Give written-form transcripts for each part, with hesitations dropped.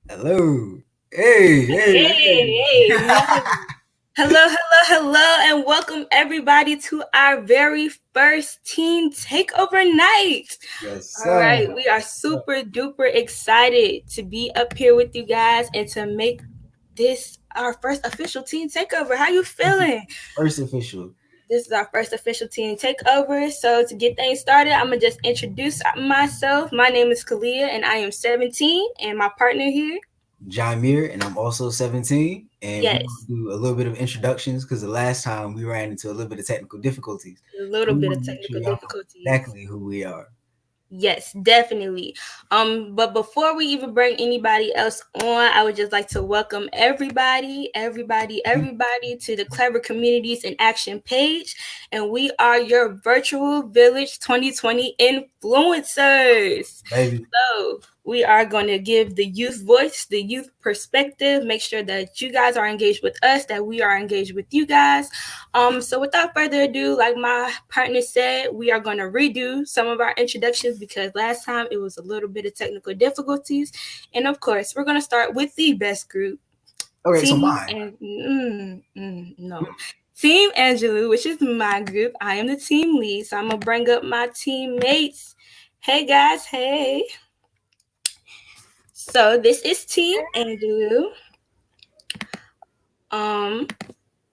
Hello. Hey. Hey. Hello, and welcome everybody to our very first Teen Takeover night. Yes, All sir. right, we are super duper excited to be up here with you guys and to make this our first official Teen Takeover. How you feeling? First official. This is our first official Teen Takeover. So to get things started, I'm gonna just introduce myself. My name is Kalia, and I am 17, and my partner here. Jaimir, and I'm also 17. And we're going Yes, to do a little bit of introductions because the last time we ran into a little bit of technical difficulties. a little We bit want of to make sure technical y'all know difficulties. exactly who we are. Yes, definitely. But before we even bring anybody else on, I would just like to welcome everybody to the Clever Communities in Action page. And we are your virtual village 2020 influencers. Baby. So we are going to give the youth voice, the youth perspective, make sure that you guys are engaged with us, that we are engaged with you guys. So without further ado, like my partner said, we are going to redo some of our introductions because last time it was a little bit of technical difficulties. And of course, we're going to start with the best group, Okay, so Team mine. and no. Team Angelou, which is my group. I am the team lead, so I'm gonna bring up my teammates. Hey guys, hey. So this is Team Angelou. Um,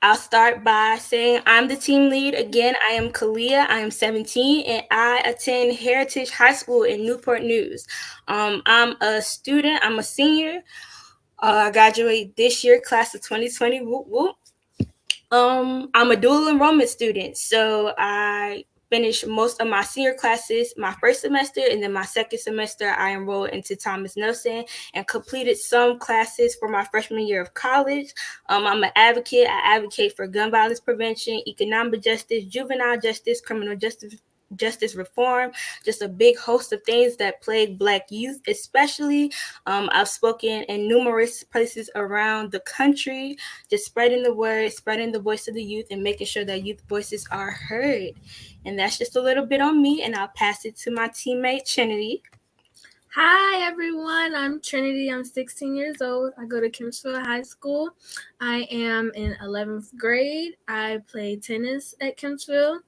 I'll start by saying I'm the team lead. Again, I am Kalia. I am 17 and I attend Heritage High School in Newport News. I'm a student, I'm a senior. I graduate this year, class of 2020. Whoop, whoop. I'm a dual enrollment student, so I finished most of my senior classes my first semester, and then my second semester I enrolled into Thomas Nelson and completed some classes for my freshman year of college. I'm an advocate. I advocate for gun violence prevention, economic justice, juvenile justice, criminal justice reform, just a big host of things that plague Black youth, especially. I've spoken in numerous places around the country, just spreading the word, spreading the voice of the youth, and making sure that youth voices are heard. And that's just a little bit on me, and I'll pass it to my teammate, Trinity. Hi everyone, I'm Trinity. I'm 16 years old. I go to Kempsville High School. I am in 11th grade. I play tennis at Kempsville.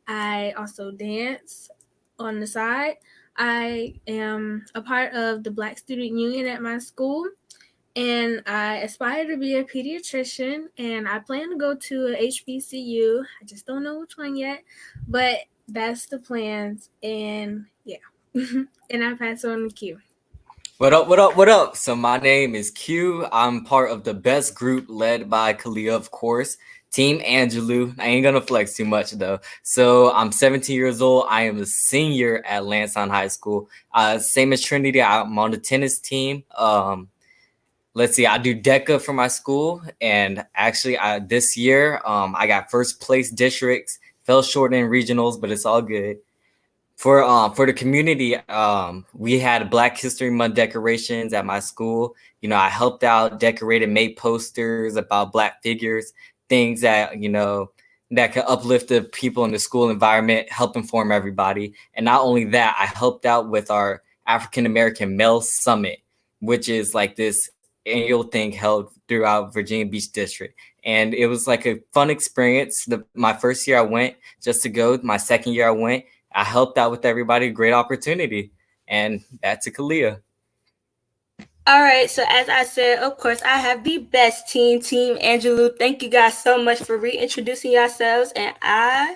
I also dance on the side. I am a part of the Black Student Union at my school, and I aspire to be a pediatrician, and I plan to go to a HBCU. I just don't know which one yet, but that's the plans, and yeah. And I pass on to Q. What up, what up, what up? So my name is Q. I'm part of the best group led by Kalia, of course. Team Angelou. I ain't gonna flex too much though. So I'm 17 years old. I am a senior at Lansdowne High School. Same as Trinity, I'm on the tennis team. Let's see, I do DECA for my school, and actually, this year I got first place districts. Fell short in regionals, but it's all good. For the community, we had Black History Month decorations at my school. You know, I helped out, decorated, made posters about Black figures, things that that could uplift the people in the school environment, help inform everybody. And not only that, I helped out with our African American Male Summit, which is like this annual thing held throughout Virginia Beach District. And it was like a fun experience. My first year I went just to go. My second year I went. I helped out with everybody. Great opportunity. And that's a Kalia. All right, so as I said, of course, I have the best team, Team Angelou. Thank you guys so much for reintroducing yourselves, and I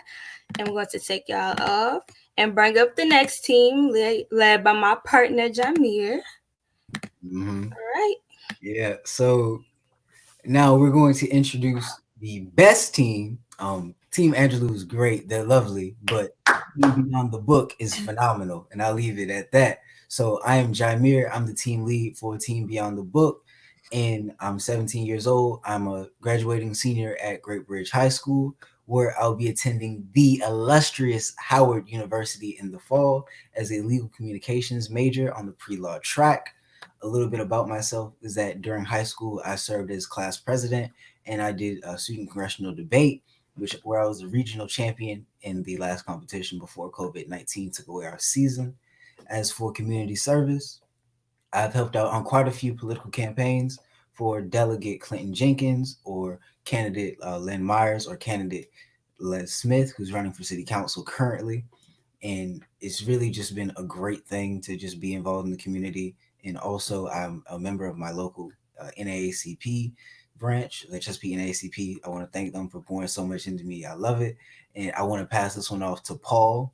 am going to take y'all off and bring up the next team led by my partner, Jamir. Mm-hmm. All right. Yeah, so now we're going to introduce the best team. Team Angelou is great. They're lovely, but Team Beyond the Book is phenomenal, and I'll leave it at that. So I am Jaimir. I'm the team lead for Team Beyond the Book, and I'm 17 years old. I'm a graduating senior at Great Bridge High School, where I'll be attending the illustrious Howard University in the fall as a legal communications major on the pre-law track. A little bit about myself is that during high school, I served as class president and I did a student congressional debate, where I was the regional champion in the last competition before COVID-19 took away our season. As for community service, I've helped out on quite a few political campaigns for Delegate Clinton Jenkins or candidate Len Myers or candidate Les Smith, who's running for city council currently. And it's really just been a great thing to just be involved in the community. And also, I'm a member of my local NAACP branch, the Chesapeake NAACP. I want to thank them for pouring so much into me. I love it. And I want to pass this one off to Paul.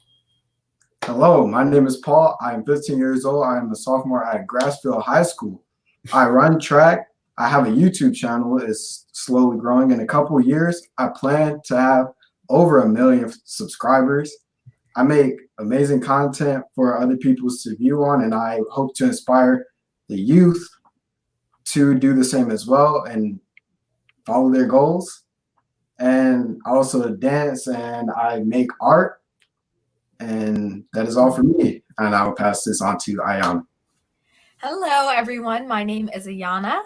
Hello, my name is Paul. I am 15 years old. I am a sophomore at Grassfield High School. I run track. I have a YouTube channel. It's slowly growing. In a couple of years, I plan to have over 1 million subscribers. I make amazing content for other people to view on, and I hope to inspire the youth to do the same as well and follow their goals. And I also dance and I make art. And that is all for me. And I will pass this on to Ayana. Hello, everyone. My name is Ayana,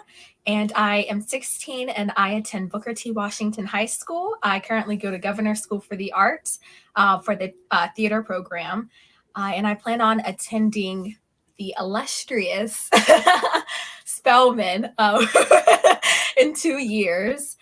and I am 16, and I attend Booker T. Washington High School. I currently go to Governor School for the Arts for the theater program, and I plan on attending the illustrious Spelman in 2 years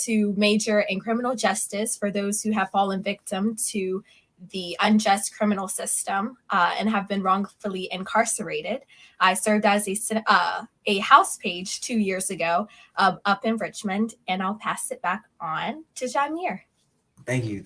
to major in criminal justice for those who have fallen victim to the unjust criminal system and have been wrongfully incarcerated. I served as a house page 2 years ago up in Richmond, and I'll pass it back on to Jamir. Thank you.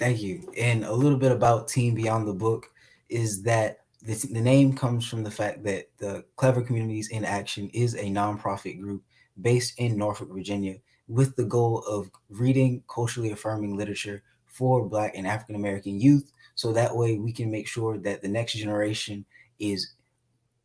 And a little bit about Team Beyond the Book is that the name comes from the fact that the Clever Communities in Action is a nonprofit group based in Norfolk, Virginia, with the goal of reading culturally affirming literature for Black and African American youth, so that way we can make sure that the next generation is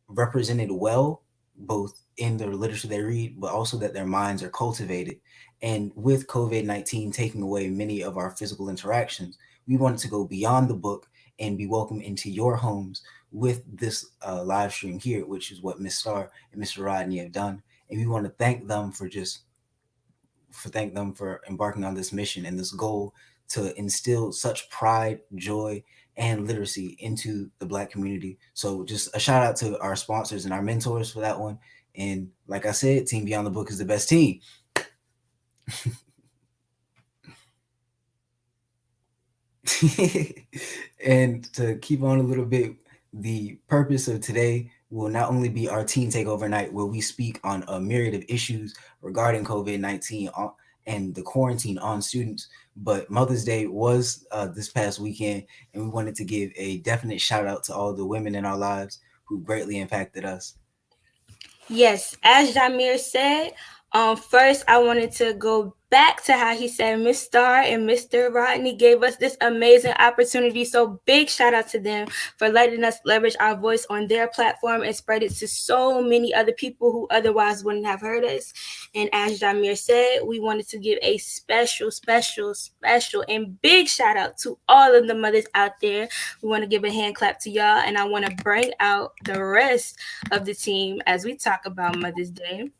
represented well, both in the literature they read, but also that their minds are cultivated. And with COVID-19 taking away many of our physical interactions, we wanted to go beyond the book and be welcome into your homes with this live stream here, which is what Ms. Starr and Mr. Rodney have done. And we want to thank them for embarking on this mission and this goal to instill such pride, joy, and literacy into the Black community. So just a shout out to our sponsors and our mentors for that one. And like I said, Team Beyond the Book is the best team. And to keep on a little bit, the purpose of today will not only be our Teen Takeover night, where we speak on a myriad of issues regarding COVID-19 and the quarantine on students, but Mother's Day was this past weekend, and we wanted to give a definite shout out to all the women in our lives who greatly impacted us. Yes, as Jamir said, first I wanted to go back to how he said Miss Starr and Mr. Rodney gave us this amazing opportunity. So big shout out to them for letting us leverage our voice on their platform and spread it to so many other people who otherwise wouldn't have heard us. And as Jamir said, we wanted to give a special and big shout out to all of the mothers out there. We want to give a hand clap to y'all, and I want to bring out the rest of the team as we talk about Mother's Day.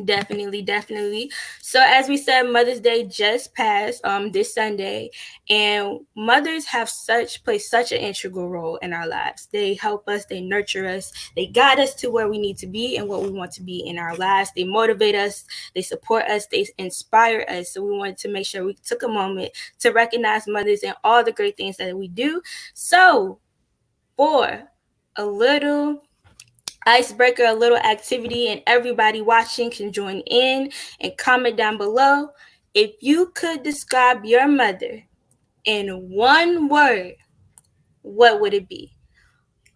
Definitely. So as we said, Mother's Day just passed this Sunday, and mothers have play such an integral role in our lives. They help us, they nurture us, they guide us to where we need to be and what we want to be in our lives. They motivate us, they support us, they inspire us. So we wanted to make sure we took a moment to recognize mothers and all the great things that we do. So for a little icebreaker, a little activity, and everybody watching can join in and comment down below. If you could describe your mother in one word, what would it be?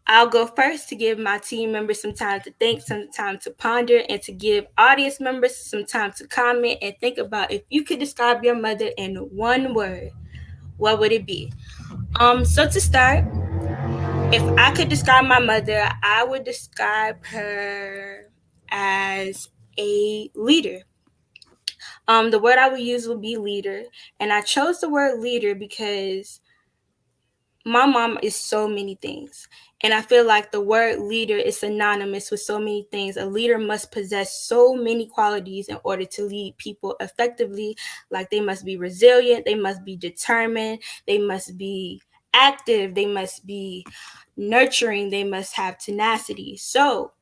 I'll go first to give my team members some time to think, some time to ponder, and to give audience members some time to comment and think about if you could describe your mother in one word, what would it be? So to start, if I could describe my mother, I would describe her as a leader. The word I would use would be leader. And I chose the word leader because my mom is so many things. And I feel like the word leader is synonymous with so many things. A leader must possess so many qualities in order to lead people effectively. Like they must be resilient, they must be determined, they must be active, they must be nurturing, they must have tenacity. So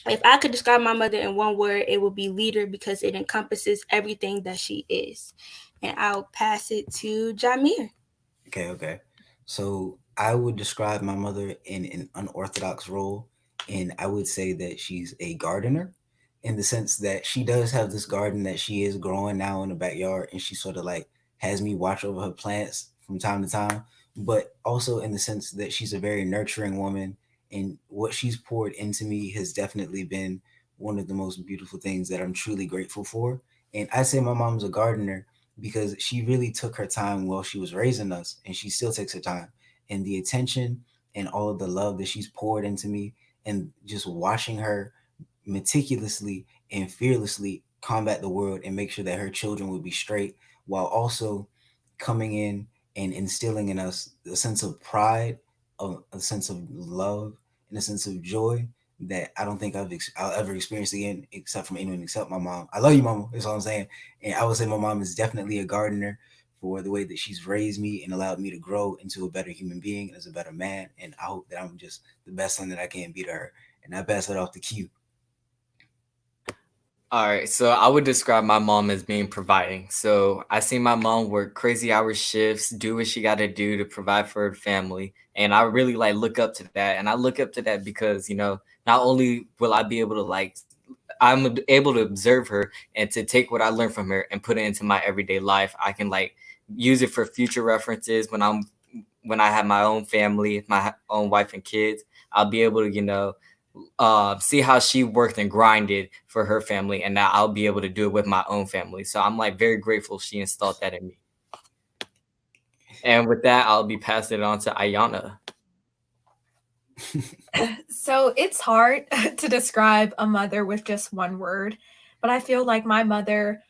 If I could describe my mother in one word, it would be leader because it encompasses everything that she is. And I'll pass it to Jamir. Okay. So I would describe my mother in an unorthodox role, and I would say that she's a gardener in the sense that she does have this garden that she is growing now in the backyard, and she sort of like has me watch over her plants from time to time, but also in the sense that she's a very nurturing woman, and what she's poured into me has definitely been one of the most beautiful things that I'm truly grateful for. And I say my mom's a gardener because she really took her time while she was raising us, and she still takes her time. And the attention and all of the love that she's poured into me, and just watching her meticulously and fearlessly combat the world and make sure that her children would be straight, while also coming in and instilling in us a sense of pride, a sense of love, and a sense of joy that I don't think I'll ever experience again, except from anyone except my mom. I love you, mama. That's all I'm saying. And I would say my mom is definitely a gardener for the way that she's raised me and allowed me to grow into a better human being and as a better man. And I hope that I'm just the best son that I can be to her. And I pass it off to Q. All right, so I would describe my mom as being providing. So I see my mom work crazy hour shifts, do what she got to do to provide for her family, and I really like look up to that. And I look up to that because not only will I be able to I'm able to observe her and to take what I learned from her and put it into my everyday life. I can like use it for future references when I have my own family, my own wife and kids. I'll be able to see how she worked and grinded for her family, and now I'll be able to do it with my own family. So I'm like very grateful she installed that in me. And with that, I'll be passing it on to Ayana. So it's hard to describe a mother with just one word, but I feel like my mother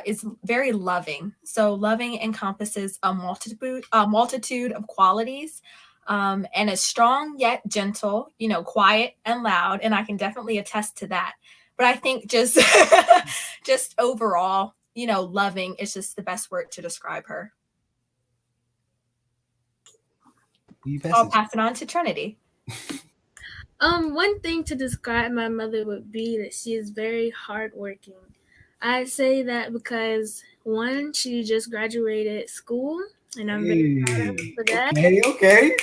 is very loving. So loving encompasses a multitude of qualities, and is strong yet gentle, quiet and loud, and I can definitely attest to that. But I think just just overall, loving is just the best word to describe her. I'll pass it on to Trinity. One thing to describe my mother would be that she is very hardworking. I say that because one, she just graduated school, and I'm very proud of her for that. Okay.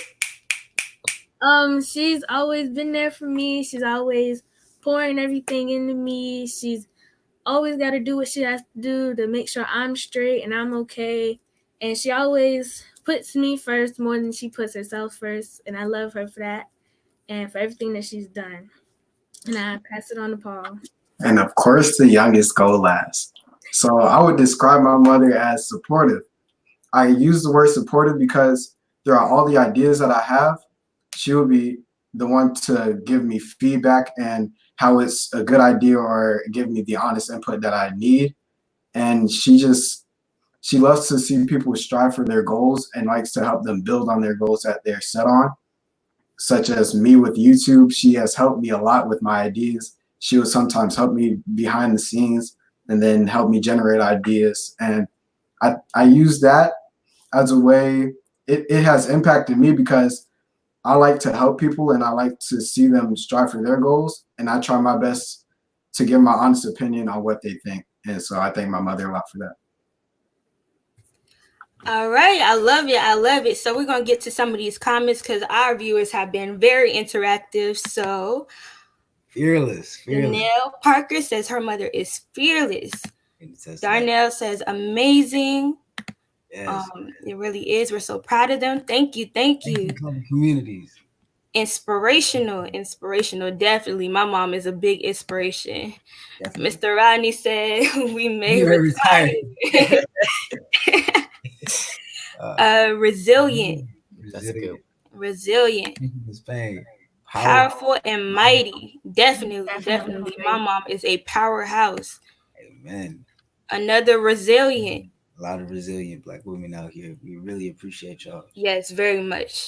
She's always been there for me. She's always pouring everything into me. She's always got to do what she has to do to make sure I'm straight and I'm okay. And she always puts me first more than she puts herself first. And I love her for that and for everything that she's done. And I pass it on to Paul. And of course, the youngest go last. So I would describe my mother as supportive. I use the word supportive because there are all the ideas that I have. She would be the one to give me feedback and how it's a good idea or give me the honest input that I need. And she loves to see people strive for their goals and likes to help them build on their goals that they're set on. Such as me with YouTube, she has helped me a lot with my ideas. She would sometimes help me behind the scenes and then help me generate ideas. And I use that as a way, it has impacted me because I like to help people and I like to see them strive for their goals. And I try my best to give my honest opinion on what they think. And so I thank my mother a lot for that. All right, I love it. I love it. So we're going to get to some of these comments because our viewers have been very interactive. So Fearless. Janelle Parker says her mother is fearless. Darnell says amazing. Yes. It really is. We're so proud of them. Thank you. Communities. Inspirational. Definitely. My mom is a big inspiration. Definitely. Mr. Rodney said we may retire. Resilient. That's good. Resilient. Powerful and mighty. Definitely. My mom is a powerhouse. Amen. Another resilient. A lot of resilient Black women out here. We really appreciate y'all. Yes, very much.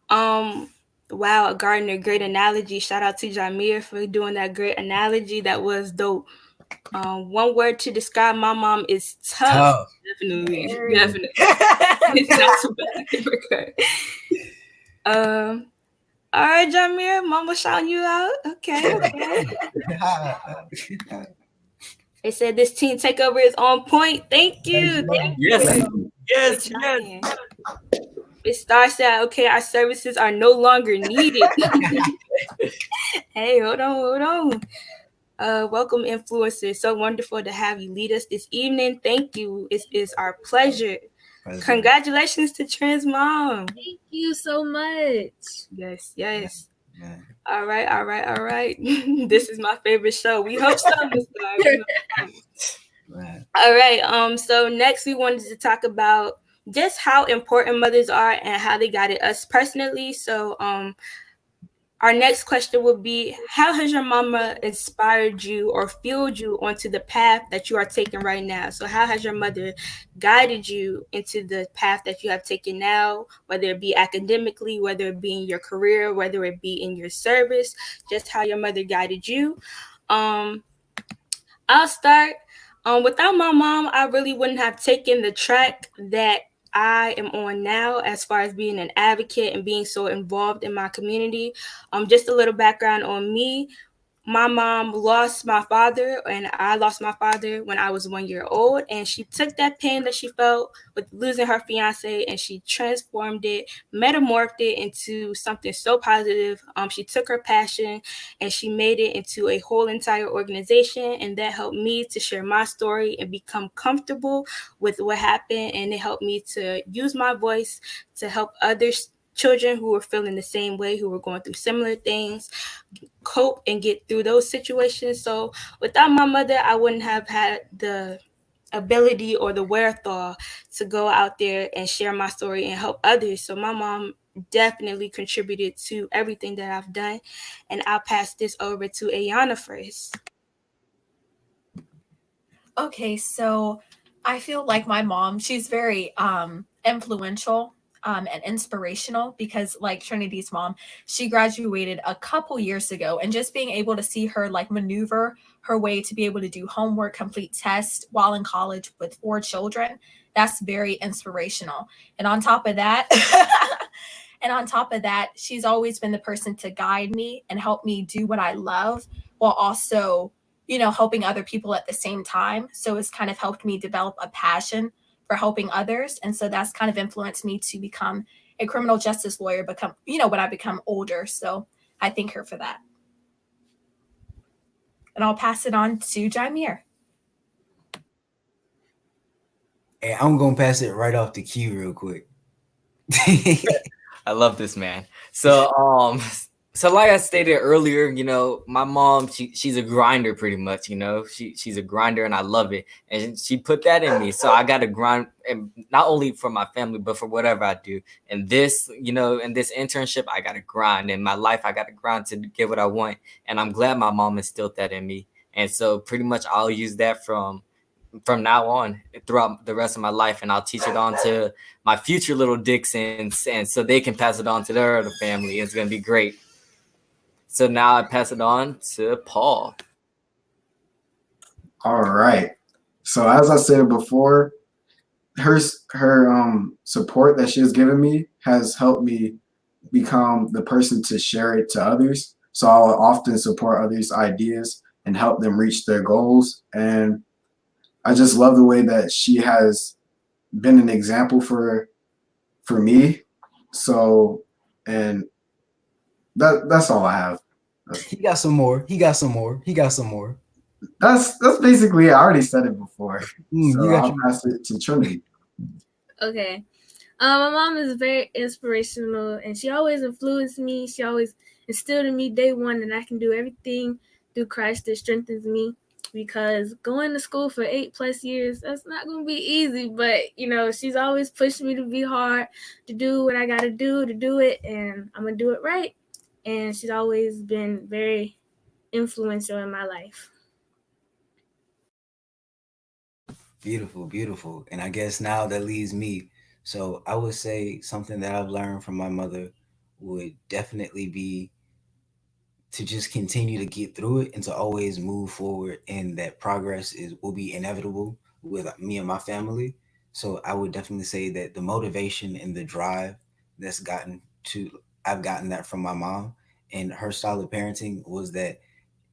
Wow, a gardener, great analogy. Shout out to Jamir for doing that great analogy. That was dope. One word to describe my mom is tough. Definitely. It's not too bad. All right, Jamir, Mama shouting you out. Okay, okay. They said this team takeover is on point. Thank you. Thank Yes, you. Good yes, yes. trying. It starts out, okay, our services are no longer needed. Hey, hold on, hold on. Welcome, influencers. So wonderful to have you lead us this evening. Thank you. It is our pleasure. Congratulations to Trans Mom. Thank you so much. Yes, yes. Yeah. All right, all right, all right. This is my favorite show. We hope so, Miss Barb. Right. All right. So next we wanted to talk about just how important mothers are and how they guided us personally. So our next question would be, how has your mama inspired you or fueled you onto the path that you are taking right now? So how has your mother guided you into the path that you have taken now, whether it be academically, whether it be in your career, whether it be in your service, just how your mother guided you? I'll start. Without my mom, I really wouldn't have taken the track that I am on now as far as being an advocate and being so involved in my community. Just a little background on me. My mom lost my father, and I lost my father when I was 1 year old. And she took that pain that she felt with losing her fiance, and she transformed it, metamorphed it into something so positive. She took her passion and she made it into a whole entire organization, and that helped me to share my story and become comfortable with what happened. And it helped me to use my voice to help others. Children who were feeling the same way, who were going through similar things, cope and get through those situations. So without my mother, I wouldn't have had the ability or the wherewithal to go out there and share my story and help others. So my mom definitely contributed to everything that I've done. And I'll pass this over to Ayana first. Okay, so I feel like my mom, she's very influential and inspirational because, like Trinity's mom, she graduated a couple years ago, and just being able to see her like maneuver her way to be able to do homework, complete tests while in college with 4 children, that's very inspirational. And on top of that, and on top of that, she's always been the person to guide me and help me do what I love while also, you know, helping other people at the same time. So it's kind of helped me develop a passion for helping others. And so that's kind of influenced me to become a criminal justice lawyer, when I become older. So I thank her for that. And I'll pass it on to Jaimir. And I'm gonna pass it right off to Q real quick. I love this, man. So so like I stated earlier, my mom, she's a grinder pretty much, she's a grinder and I love it. And she put that in me. So I got to grind, and not only for my family, but for whatever I do. And this, in this internship, I got to grind. In my life, I got to grind to get what I want. And I'm glad my mom instilled that in me. And so pretty much I'll use that from now on throughout the rest of my life, and I'll teach it on to my future little Dixons, and so they can pass it on to their other family. It's going to be great. So now I pass it on to Paul. All right. So as I said before, her support that she has given me has helped me become the person to share it to others. So I'll often support others' ideas and help them reach their goals. And I just love the way that she has been an example for me. So, and that's all I have. He got some more. He got some more. He got some more. That's basically it. I already said it before. So You got I'll pass it to Trinity. Okay. My mom is very inspirational, and she always influenced me. She always instilled in me day one that I can do everything through Christ that strengthens me. Because going to school for 8+ years, that's not going to be easy. But, she's always pushed me to be hard, to do what I got to do it. And I'm going to do it right. And she's always been very influential in my life. Beautiful, beautiful. And I guess now that leaves me. So I would say something that I've learned from my mother would definitely be to just continue to get through it and to always move forward, and that progress will be inevitable with me and my family. So I would definitely say that the motivation and the drive that's gotten to I've gotten that from my mom, and her style of parenting was that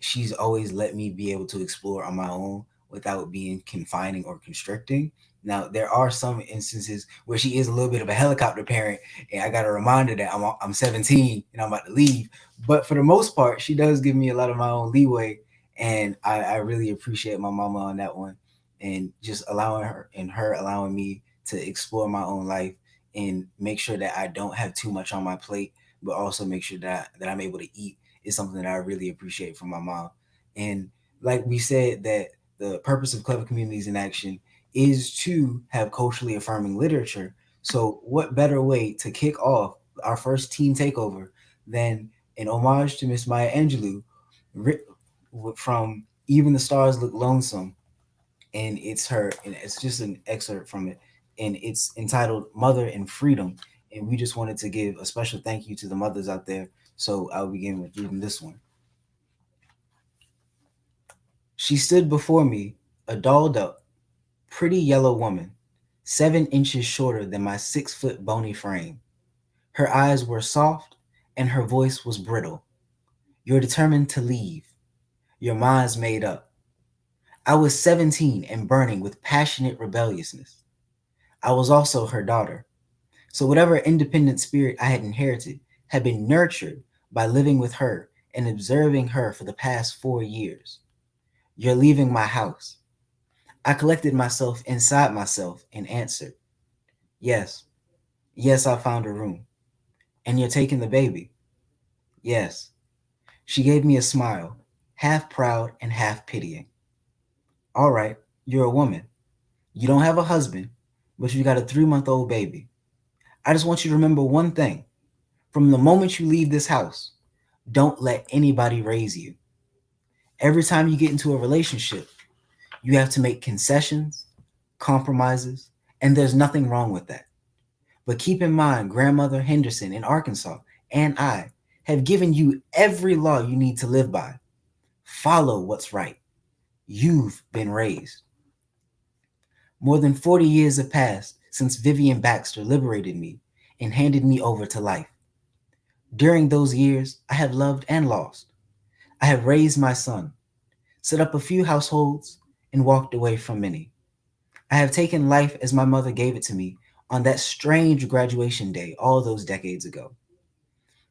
she's always let me be able to explore on my own without being confining or constricting. Now, there are some instances where she is a little bit of a helicopter parent, and I got to remind her that I'm 17 and I'm about to leave. But for the most part, she does give me a lot of my own leeway, and I really appreciate my mama on that one, and just allowing her and her allowing me to explore my own life and make sure that I don't have too much on my plate, but also make sure that I'm able to eat is something that I really appreciate from my mom. And like we said, that the purpose of Clever Communities in Action is to have culturally affirming literature. So, what better way to kick off our first teen takeover than an homage to Miss Maya Angelou from Even the Stars Look Lonesome? And it's her, and it's just an excerpt from it, and it's entitled Mother and Freedom. And we just wanted to give a special thank you to the mothers out there. So I'll begin with reading this one. She stood before me, a dolled up, pretty yellow woman, 7 inches shorter than my 6 foot bony frame. Her eyes were soft, and her voice was brittle. You're determined to leave. Your mind's made up. I was 17 and burning with passionate rebelliousness. I was also her daughter. So whatever independent spirit I had inherited had been nurtured by living with her and observing her for the past 4 years. You're leaving my house. I collected myself inside myself and answered, yes. Yes, I found a room. And you're taking the baby? Yes. She gave me a smile, half proud and half pitying. All right, you're a woman. You don't have a husband, but you got a 3-month-old baby. I just want you to remember one thing. From the moment you leave this house, don't let anybody raise you. Every time you get into a relationship, you have to make concessions, compromises, and there's nothing wrong with that. But keep in mind, Grandmother Henderson in Arkansas and I have given you every law you need to live by. Follow what's right. You've been raised. More than 40 years have passed since Vivian Baxter liberated me and handed me over to life. During those years, I have loved and lost. I have raised my son, set up a few households, and walked away from many. I have taken life as my mother gave it to me on that strange graduation day all those decades ago.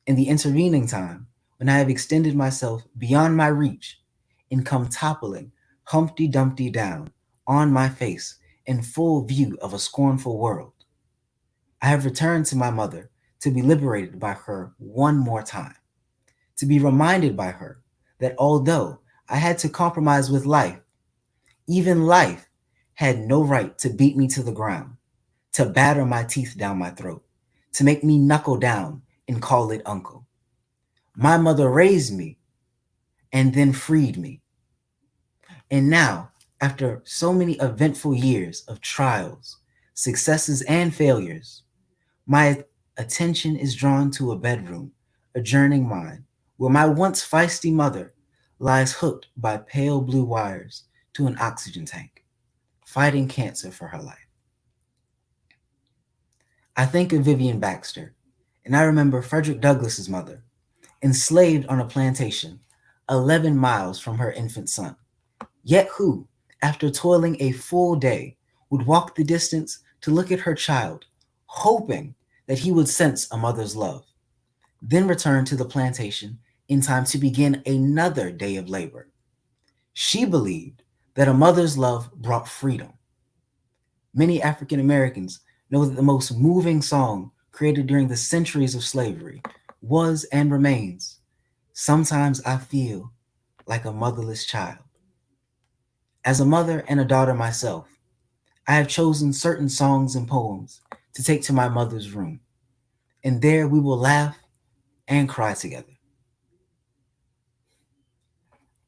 In the intervening time, when I have extended myself beyond my reach and come toppling Humpty Dumpty down on my face in full view of a scornful world, I have returned to my mother to be liberated by her one more time, to be reminded by her that although I had to compromise with life, even life had no right to beat me to the ground, to batter my teeth down my throat, to make me knuckle down and call it uncle. My mother raised me and then freed me. And now, after so many eventful years of trials, successes, and failures, my attention is drawn to a bedroom, adjourning mine, where my once feisty mother lies hooked by pale blue wires to an oxygen tank, fighting cancer for her life. I think of Vivian Baxter, and I remember Frederick Douglass's mother, enslaved on a plantation 11 miles from her infant son, yet who, after toiling a full day, would walk the distance to look at her child, hoping that he would sense a mother's love, then return to the plantation in time to begin another day of labor. She believed that a mother's love brought freedom. Many African Americans know that the most moving song created during the centuries of slavery was and remains, "Sometimes I Feel Like a Motherless Child." As a mother and a daughter myself, I have chosen certain songs and poems to take to my mother's room, and there we will laugh and cry together.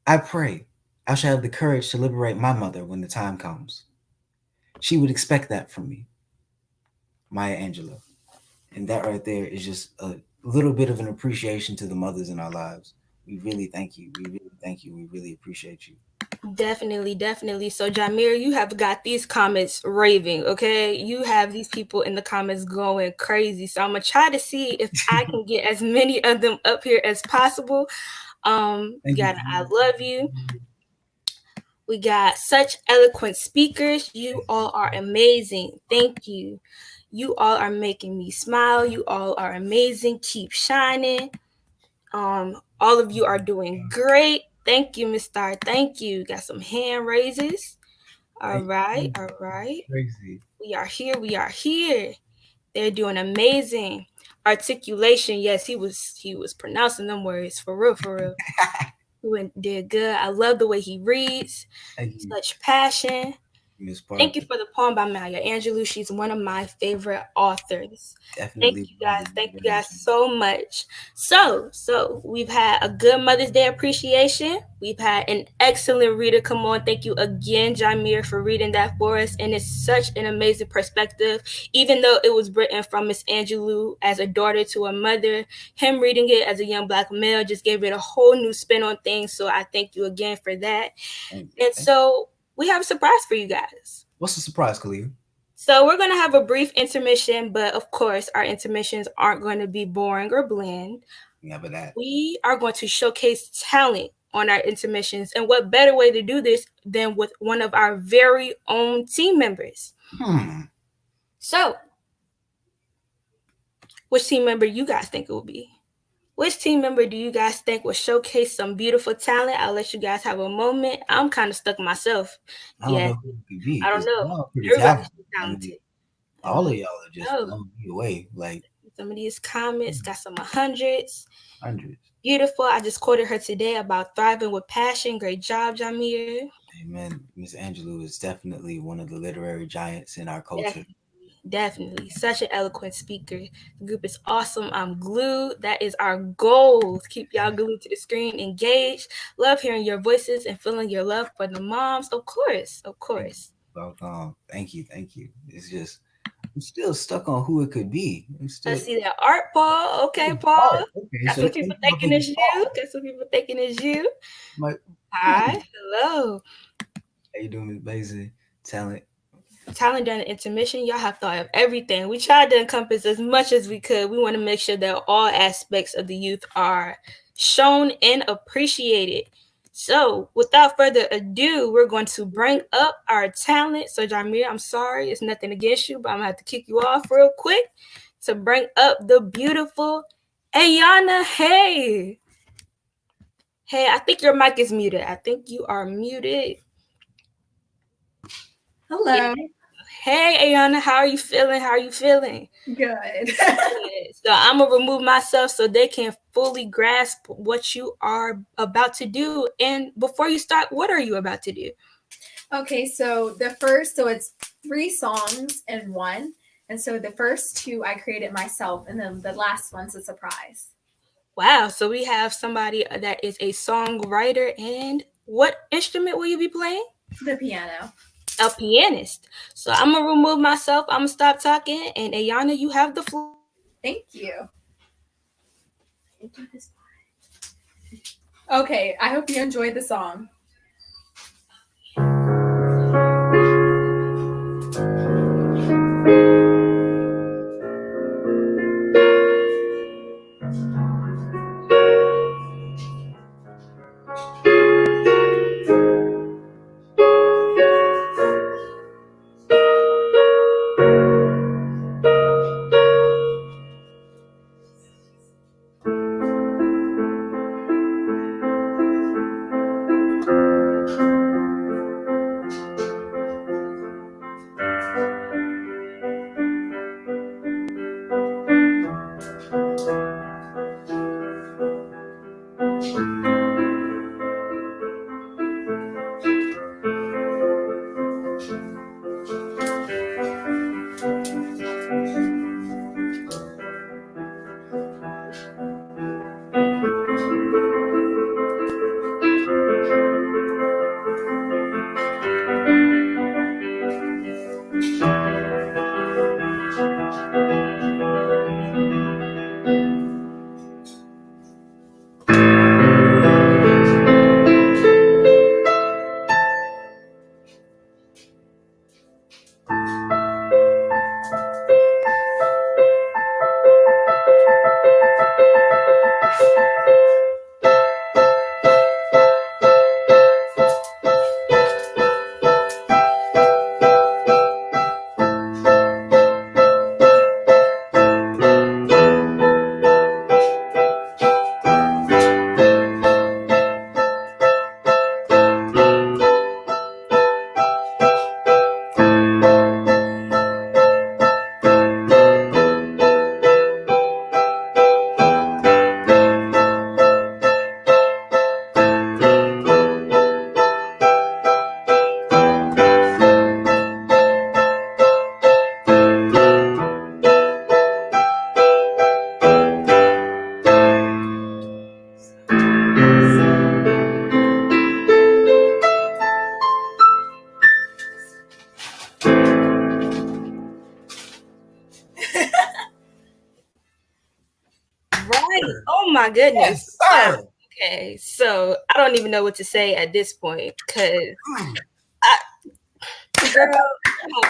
I pray I shall have the courage to liberate my mother when the time comes. She would expect that from me. Maya Angelou. And that right there is just a little bit of an appreciation to the mothers in our lives. We really thank you. We really thank you. We really appreciate you. Definitely, definitely. So, Jamir, you have got these comments raving, okay? You have these people in the comments going crazy. So, I'm going to try to see if I can get as many of them up here as possible. We Thank you. got I love you. We got such eloquent speakers. You all are amazing. Thank you. You all are making me smile. You all are amazing. Keep shining. All of you are doing great. Thank you, Miss Star. Thank you. Got some hand raises. All Thank right, you. all right. Crazy. We are here. We are here. They're doing amazing. Articulation. Yes, he was pronouncing them words for real, for real. Did good. I love the way he reads. Thank you, Such passion. Miss Thank Park. you for the poem by Maya Angelou. She's one of my favorite authors. Thank Definitely you one of guys. the Thank you literary guys giants. so much. So we've had a good Mother's Day appreciation. We've had an excellent reader come on. Thank you again, Jamir, for reading that for us. And it's such an amazing perspective. Even though it was written from Miss Angelou as a daughter to a mother, him reading it as a young Black male just gave it a whole new spin on things. So I thank you again for that. Thank you. And so we have a surprise for you guys. What's the surprise, Khalil? So we're going to have a brief intermission, but of course, our intermissions aren't going to be boring or bland. Yeah, but that. We are going to showcase talent on our intermissions. And what better way to do this than with one of our very own team members? So, which team member you guys think it will be? Which team member do you guys think will showcase some beautiful talent? I'll let you guys have a moment. I'm kind of stuck myself. I don't Yeah, know who it could be. I don't 'Cause know. y'all pretty Everybody's talented. I talented. mean, all of y'all are just Oh. blowing me away. Like Some of these comments got some hundreds. hundreds. Beautiful. I just quoted her today about thriving with passion. Great job, Jamir. Amen. Miss Angelou is definitely one of the literary giants in our culture. Definitely. Such an eloquent speaker. The group is awesome. I'm glued. That is our goal. Keep y'all glued to the screen, engaged. Love hearing your voices and feeling your love for the moms. Of course. Of course. Welcome. Thank you. Thank you. It's just I'm still stuck on who it could be. I'm still Let's see that art, Paul. Okay, Paul. Art. Okay, Got so some people thinking it's you. Got some people thinking it's you. My, Hi. Hello. how you doing, Miss Basie? Talent. Talent during the intermission, y'all have thought of everything. We tried to encompass as much as we could. We want to make sure that all aspects of the youth are shown and appreciated. So, without further ado, we're going to bring up our talent. So, Jamir, I'm sorry, it's nothing against you, but I'm gonna have to kick you off real quick to bring up the beautiful Ayana. Hey, I think your mic is muted. I think you are muted. Hello. Yeah. Hey, Ayana, how are you feeling? How are you feeling? Good. So I'm gonna remove myself so they can fully grasp what you are about to do. And before you start, what are you about to do? Okay, so it's 3 songs in one. And so the first 2 I created myself, and then the last one's a surprise. Wow, so we have somebody that is a songwriter. And what instrument will you be playing? The piano. A pianist. So I'm gonna remove myself. I'm gonna stop talking. And Ayana, you have the floor. Thank you. Okay, I hope you enjoyed the song. my goodness. Yes, Wow. sir. Okay, so I don't even know what to say at this point because Mm. girl,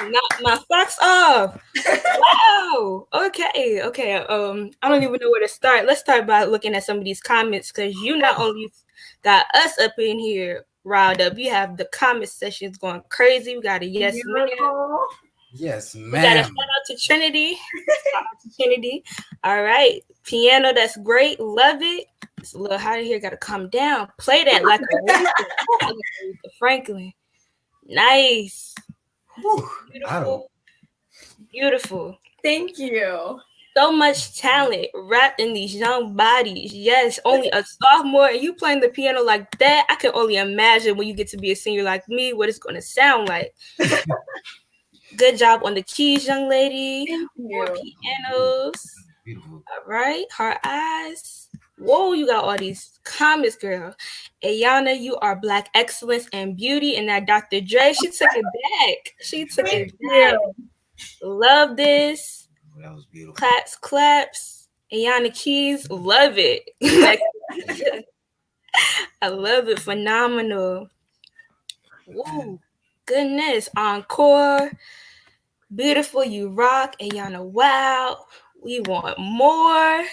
knock my socks off. Wow. Okay. I don't even know where to start. Let's start by looking at some of these comments because you not only got us up in here riled up, you have the comment sections going crazy. We got a yes man. Beautiful. Yes, We got a ma'am. shout out to Trinity. Shout out to Trinity. All right. Piano, that's great. Love it. It's a little hot in here. Got to calm down. Play that like Aretha Franklin. Nice. Whew, I don't. Beautiful. Beautiful. Thank you. So much talent wrapped in these young bodies. Yes, only a sophomore and you playing the piano like that. I can only imagine when you get to be a senior like me what it's going to sound like. Good job on the keys, young lady. Thank More you. pianos. Beautiful. All right, her eyes. Whoa, you got all these comments, girl. Ayana, you are Black excellence and beauty. And that Dr. Dre, she took it back. She took it back. Love this. That was beautiful. Claps. Ayana Keys, love it. I love it. Phenomenal. Woo, goodness. Encore. Beautiful, you rock. Ayana, wow. We want more.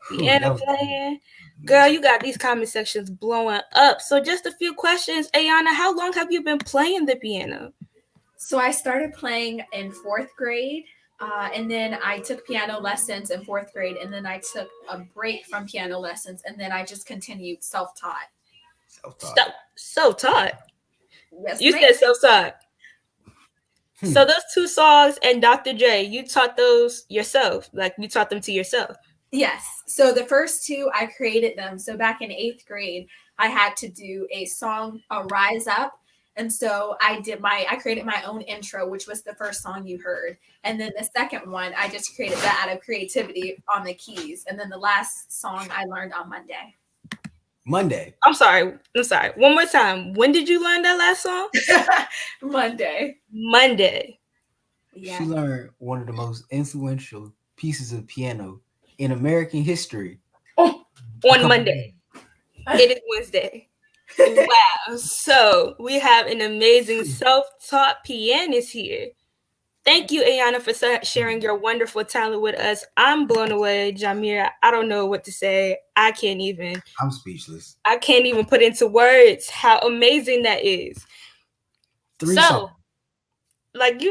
Piano playing. Girl, you got these comment sections blowing up. So just a few questions. Ayana, how long have you been playing the piano? So I started playing in fourth grade, and then I took piano lessons in fourth grade, and then I took a break from piano lessons, and then I just continued self-taught. Self-taught. Yes, You ma'am. said self-taught. So those two songs and Dr. Dre, you taught those yourself? Like you taught them to yourself? Yes. So the first two, I created them. So back in 8th grade, I had to do a song, Rise Up. And so I created my own intro, which was the first song you heard. And then the second one, I just created that out of creativity on the keys. And then the last song I learned on Monday. I'm sorry. One more time. When did you learn that last song? Monday. Yeah. She learned one of the most influential pieces of piano in American history. On Monday. It is Wednesday. Wow. So we have an amazing self-taught pianist here. Thank you, Ayana, for sharing your wonderful talent with us. I'm blown away, Jamira. I don't know what to say. I'm speechless. I can't even put into words how amazing that is. Three songs. Like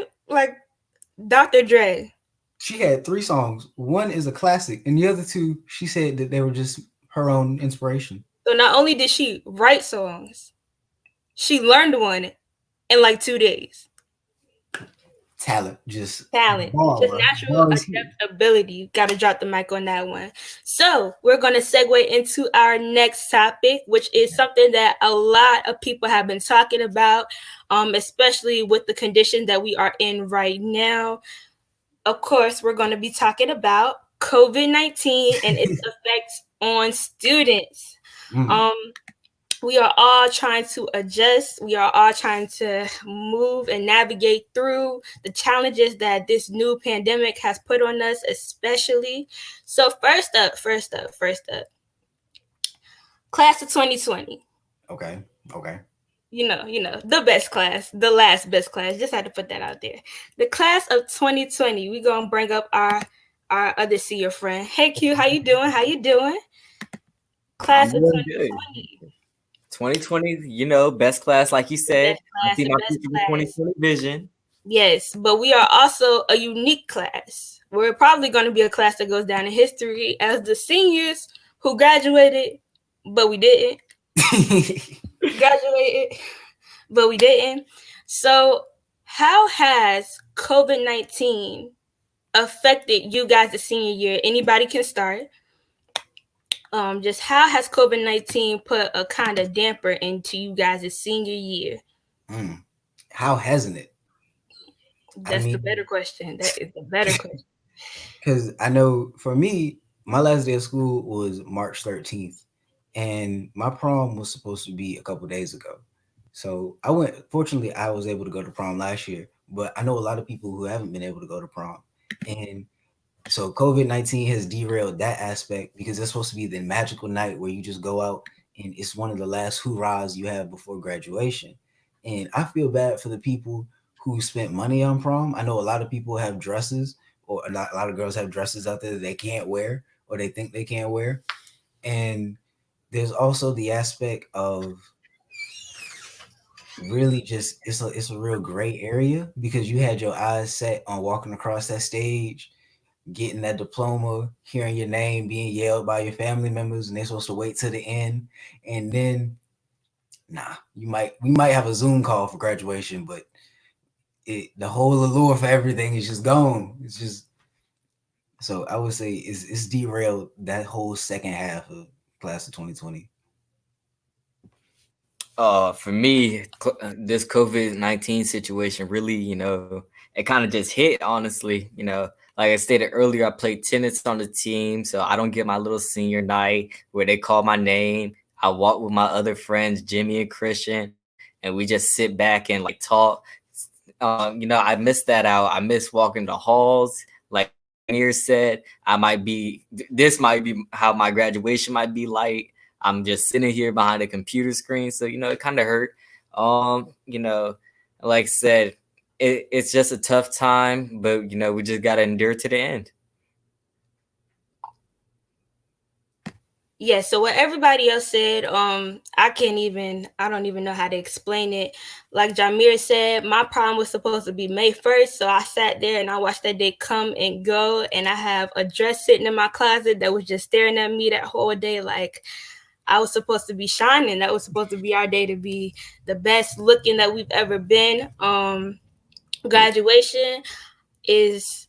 Dr. Dre. She had 3 songs. One is a classic, and the other 2, she said that they were just her own inspiration. So not only did she write songs, she learned one in like 2 days. Talent, just natural adaptability. Got to drop the mic on that one. So we're going to segue into our next topic, which is something that a lot of people have been talking about, especially with the condition that we are in right now. Of course, we're going to be talking about COVID-19 and its effects on students. We are all trying to adjust. We are all trying to move and navigate through the challenges that this new pandemic has put on us, especially. So first up, class of 2020. Okay. You know, the best class, the last best class. Just had to put that out there. The class of 2020. We're going to bring up our other senior friend. Hey, Q, how you doing? Class of 2020. 2020, best class, like you said. I see my future with 2020 vision. Yes, but we are also a unique class. We're probably going to be a class that goes down in history as the seniors who graduated, but we didn't. So how has COVID-19 affected you guys the senior year? Anybody can start. Just how has COVID-19 put a kind of damper into you guys' senior year? How hasn't it? That's the better question. That is the better question. Because I know for me, my last day of school was March 13th, and my prom was supposed to be a couple days ago. So fortunately, I was able to go to prom last year, but I know a lot of people who haven't been able to go to prom. And So COVID-19 has derailed that aspect because it's supposed to be the magical night where you just go out and it's one of the last hurrahs you have before graduation. And I feel bad for the people who spent money on prom. I know a lot of people have dresses, or a lot of girls have dresses out there that they can't wear or they think they can't wear. And there's also the aspect of really just it's a real gray area because you had your eyes set on walking across that stage, getting that diploma, hearing your name being yelled by your family members, and they're supposed to wait till the end. And then, nah, we might have a Zoom call for graduation, but the whole allure for everything is just gone. It's just so I would say it's derailed that whole second half of class of 2020. For me, this COVID-19 situation really, it kind of just hit, honestly. Like I stated earlier, I played tennis on the team, so I don't get my little senior night where they call my name. I walk with my other friends, Jimmy and Christian, and we just sit back and like talk. I miss that out. I miss walking the halls. Like Amir said, this might be how my graduation might be like. I'm just sitting here behind a computer screen. So, it kind of hurt. Like I said, it's just a tough time, but, we just got to endure to the end. Yeah, so what everybody else said, I don't even know how to explain it. Like Jamir said, my prom was supposed to be May 1st, so I sat there and I watched that day come and go, and I have a dress sitting in my closet that was just staring at me that whole day. Like, I was supposed to be shining. That was supposed to be our day to be the best looking that we've ever been. Graduation is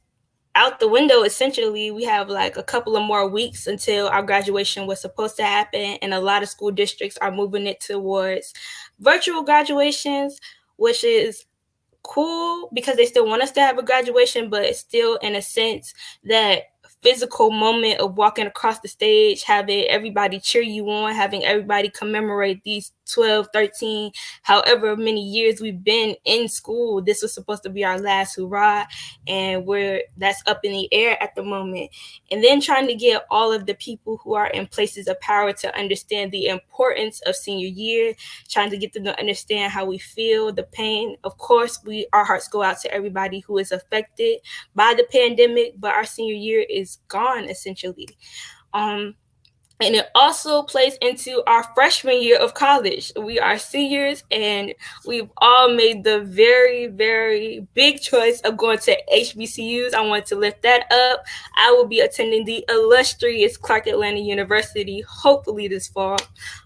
out the window. Essentially, we have like a couple of more weeks until our graduation was supposed to happen, and a lot of school districts are moving it towards virtual graduations, which is cool because they still want us to have a graduation, but it's still in a sense that physical moment of walking across the stage, having everybody cheer you on, having everybody commemorate these 12, 13, however many years we've been in school. This was supposed to be our last hurrah, and that's up in the air at the moment. And then trying to get all of the people who are in places of power to understand the importance of senior year, trying to get them to understand how we feel, the pain. Of course, our hearts go out to everybody who is affected by the pandemic, but our senior year is gone essentially. And it also plays into our freshman year of college. We are seniors, and we've all made the very, very big choice of going to HBCUs. I want to lift that up. I will be attending the illustrious Clark Atlanta University, hopefully this fall.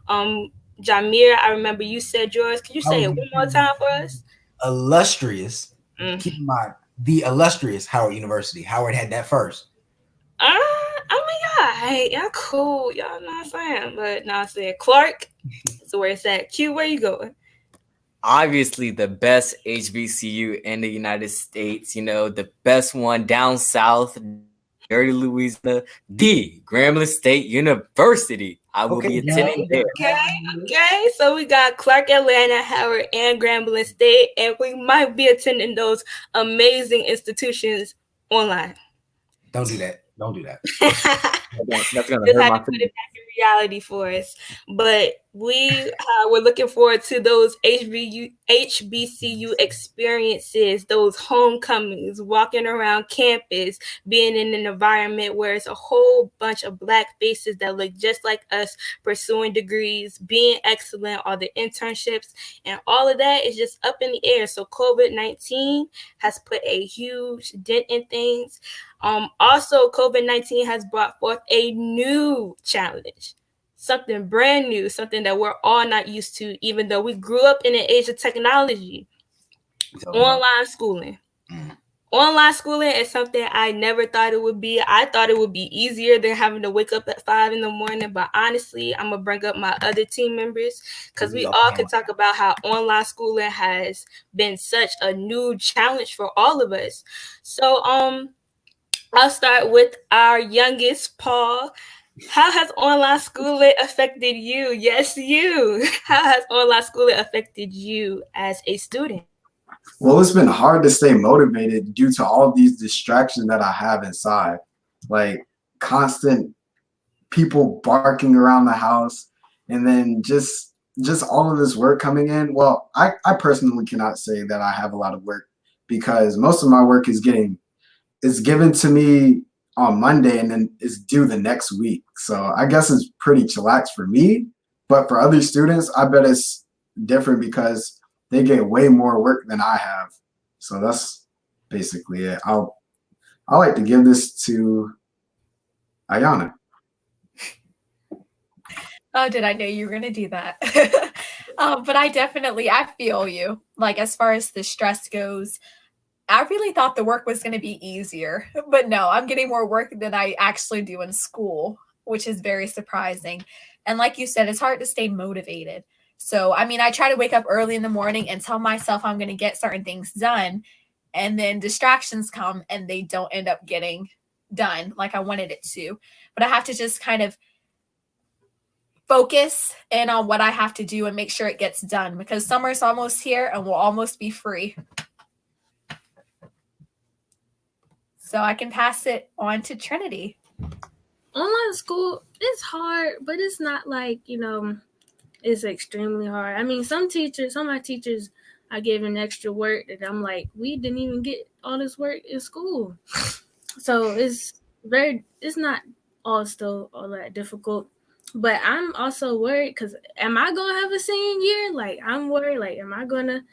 Jamir, I remember you said yours. Can you say it one more time for us? Illustrious. Keep in mind, the illustrious Howard University. Howard had that first. Oh my God. Hey, y'all cool. Y'all know what I'm saying. But no, I said Clark. So where it's at. Q, where you going? Obviously, the best HBCU in the United States, the best one down south, dirty Louisiana, the Grambling State University. I will be attending there. Okay. So we got Clark Atlanta, Howard, and Grambling State, and we might be attending those amazing institutions online. Don't do that. That's gonna just hurt had my to put it back in reality for us. But we're looking forward to those HBCU experiences, those homecomings, walking around campus, being in an environment where it's a whole bunch of Black faces that look just like us, pursuing degrees, being excellent, all the internships, and all of that is just up in the air. So COVID-19 has put a huge dent in things. Also, COVID-19 has brought forth a new challenge, something brand new, something that we're all not used to, even though we grew up in an age of technology. Online schooling. Online schooling is something I never thought it would be. I thought it would be easier than having to wake up at 5 a.m. But honestly, I'm going to bring up my other team members because we all can talk about how online schooling has been such a new challenge for all of us. So, I'll start with our youngest, Paul. How has online schooling affected you? Yes, you. How has online schooling affected you as a student? Well, it's been hard to stay motivated due to all these distractions that I have inside. like constant people barking around the house, and then just all of this work coming in. Well, I personally cannot say that I have a lot of work because most of my work is given to me on Monday and then is due the next week. So I guess it's pretty chillax for me. But for other students, I bet it's different because they get way more work than I have. So that's basically it. I like to give this to Ayana. Oh, did I know you were going to do that? But I feel you. Like, as far as the stress goes, I really thought the work was going to be easier, but no, I'm getting more work than I actually do in school, which is very surprising. And like you said, it's hard to stay motivated. So, I mean, I try to wake up early in the morning and tell myself I'm going to get certain things done. And then distractions come and they don't end up getting done like I wanted it to. But I have to just kind of focus in on what I have to do and make sure it gets done because summer's almost here and we'll almost be free. So I can pass it on to Trinity. Online school is hard, but it's not like, it's extremely hard. I mean, some of my teachers are giving extra work that I'm like, we didn't even get all this work in school. So it's not still all that difficult. But I'm also worried because am I going to have a senior year? Like, I'm worried, like, am I going to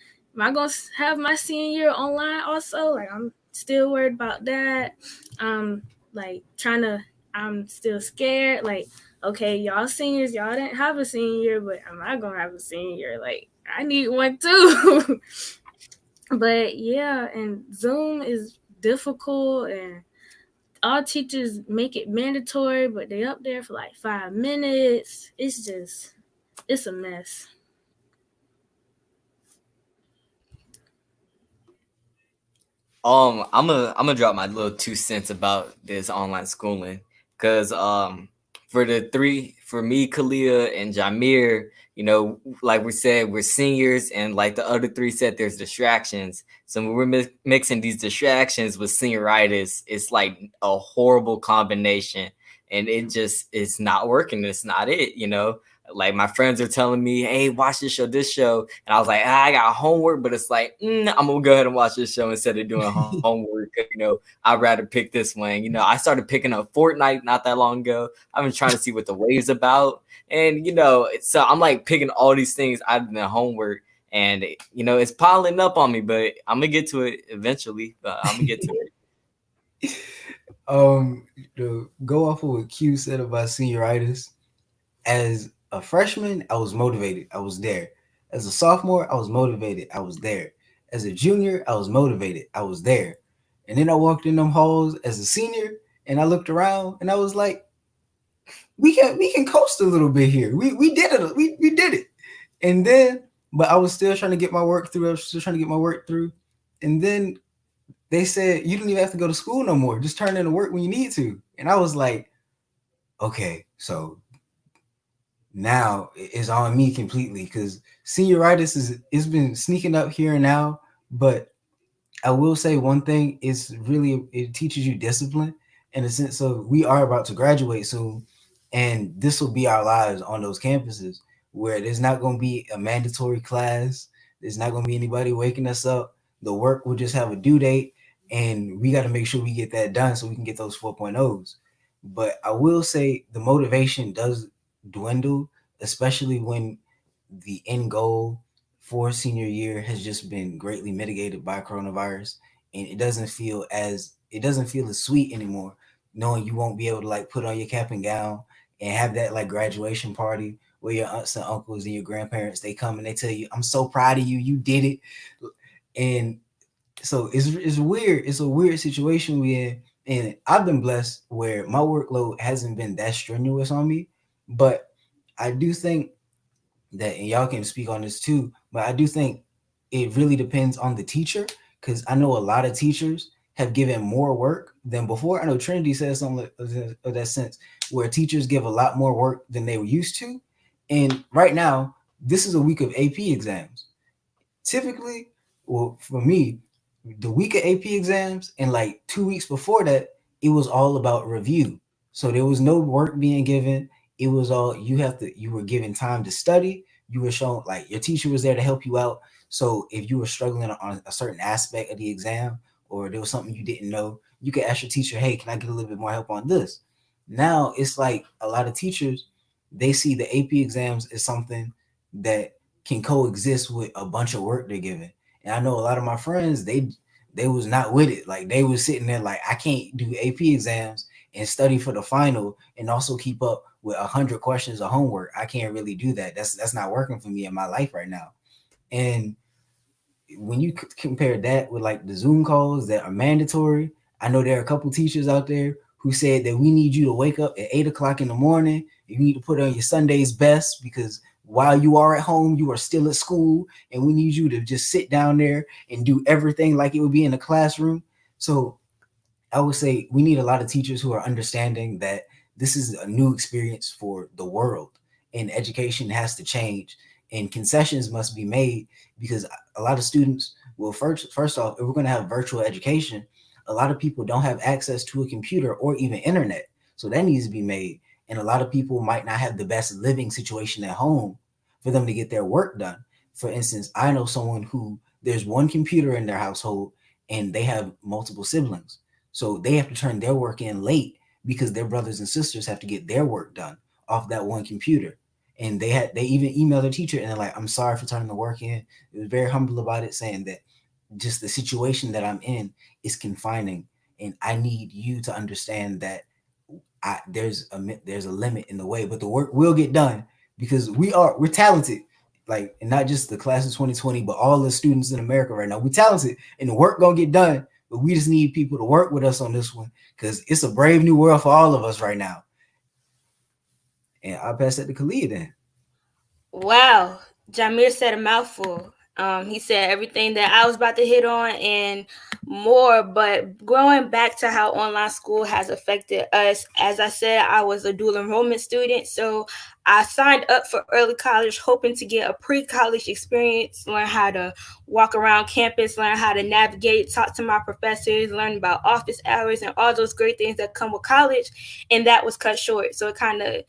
have my senior year online also? Like, I'm still worried about that. Like, I'm still scared. Like, okay, y'all seniors, y'all didn't have a senior year, but am I going to have a senior year? Like, I need one too. But yeah, and Zoom is difficult and all teachers make it mandatory, but they up there for like 5 minutes. It's a mess. I'm gonna drop my little 2 cents about this online schooling, cause for me, Kalia and Jamir, like we said, we're seniors, and like the other three said, there's distractions. So when we're mixing these distractions with senioritis, it's like a horrible combination, and it's not working. It's not it. Like my friends are telling me, "Hey, watch this show," and I was like, I got homework, but it's like I'm gonna go ahead and watch this show instead of doing homework. I'd rather pick this one. I started picking up Fortnite not that long ago. I've been trying to see what the wave's about, and so I'm like picking all these things out of the homework, and it's piling up on me. But I'm gonna get to it eventually. But I'm gonna get to it. To go off of what Q said about senioritis, as a freshman, I was motivated. I was there. As a sophomore, I was motivated. I was there. As a junior, I was motivated. I was there. And then I walked in them halls as a senior, and I looked around, and I was like, we can coast a little bit here. We did it. We did it. And then, but I was still trying to get my work through. And then they said you don't even have to go to school no more. Just turn in the work when you need to. And I was like, okay, so now it's on me completely because senioritis it's been sneaking up here and now. But I will say one thing: it teaches you discipline in the sense of we are about to graduate soon, and this will be our lives on those campuses where there's not going to be a mandatory class. There's not going to be anybody waking us up. The work will just have a due date, and we got to make sure we get that done so we can get those 4.0s. But I will say the motivation does dwindle, especially when the end goal for senior year has just been greatly mitigated by coronavirus, and it doesn't feel as sweet anymore, knowing you won't be able to like put on your cap and gown and have that like graduation party where your aunts and uncles and your grandparents they come and they tell you, "I'm so proud of you, you did it." And so it's weird. It's a weird situation we're in. And I've been blessed where my workload hasn't been that strenuous on me. But I do think that, and y'all can speak on this too, but I do think it really depends on the teacher, because I know a lot of teachers have given more work than before. I know Trinity says something of that sense, where teachers give a lot more work than they were used to. And right now, this is a week of AP exams. Typically, well, for me, the week of AP exams and like 2 weeks before that it was all about review. So there was no work being given. It was all you were given time to study. You were shown, like, your teacher was there to help you out. So if you were struggling on a certain aspect of the exam, or there was something you didn't know, you could ask your teacher, hey, can I get a little bit more help on this? Now it's like a lot of teachers, they see the AP exams as something that can coexist with a bunch of work they're given. And I know a lot of my friends, they was not with it. Like, they was sitting there like, I can't do AP exams and study for the final and also keep up with 100 questions of homework. I can't really do that. That's not working for me in my life right now. And when you compare that with like the Zoom calls that are mandatory, I know there are a couple teachers out there who said that we need you to wake up at 8 o'clock in the morning. You need to put on your Sunday's best, because while you are at home, you are still at school, and we need you to just sit down there and do everything like it would be in a classroom. So I would say we need a lot of teachers who are understanding that this is a new experience for the world, and education has to change, and concessions must be made, because a lot of students, well, first off, if we're going to have virtual education, a lot of people don't have access to a computer or even internet. So that needs to be made. And a lot of people might not have the best living situation at home for them to get their work done. For instance, I know someone who there's one computer in their household and they have multiple siblings. So they have to turn their work in late because their brothers and sisters have to get their work done off that one computer. And they even emailed their teacher and they're like, I'm sorry for turning the work in. It was very humble about it, saying that just the situation that I'm in is confining, and I need you to understand that there's a limit in the way, but the work will get done, because we're talented, like, and not just the class of 2020, but all the students in America right now. We're talented, and the work gonna get done. But we just need people to work with us on this one, because it's a brave new world for all of us right now. And I'll pass that to Kalia then. Wow, Jamir said a mouthful. He said everything that I was about to hit on and more. But going back to how online school has affected us, as I said, I was a dual enrollment student. So I signed up for early college hoping to get a pre-college experience, learn how to walk around campus, learn how to navigate, talk to my professors, learn about office hours and all those great things that come with college. And that was cut short. So it kind of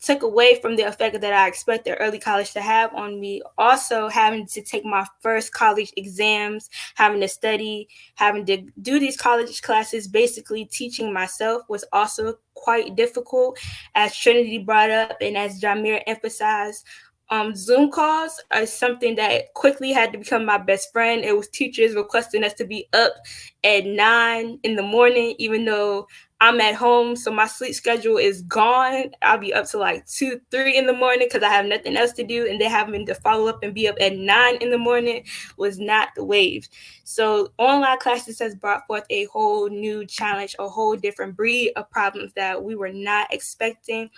took away from the effect that I expected early college to have on me. Also, having to take my first college exams, having to study, having to do these college classes, basically teaching myself was also quite difficult, as Trinity brought up and as Jamir emphasized. Zoom calls are something that quickly had to become my best friend. It was teachers requesting us to be up at 9 in the morning, even though I'm at home, so my sleep schedule is gone. I'll be up to like 2, 3 in the morning because I have nothing else to do. And then having to follow up and be up at 9 in the morning was not the wave. So online classes has brought forth a whole new challenge, a whole different breed of problems that we were not expecting.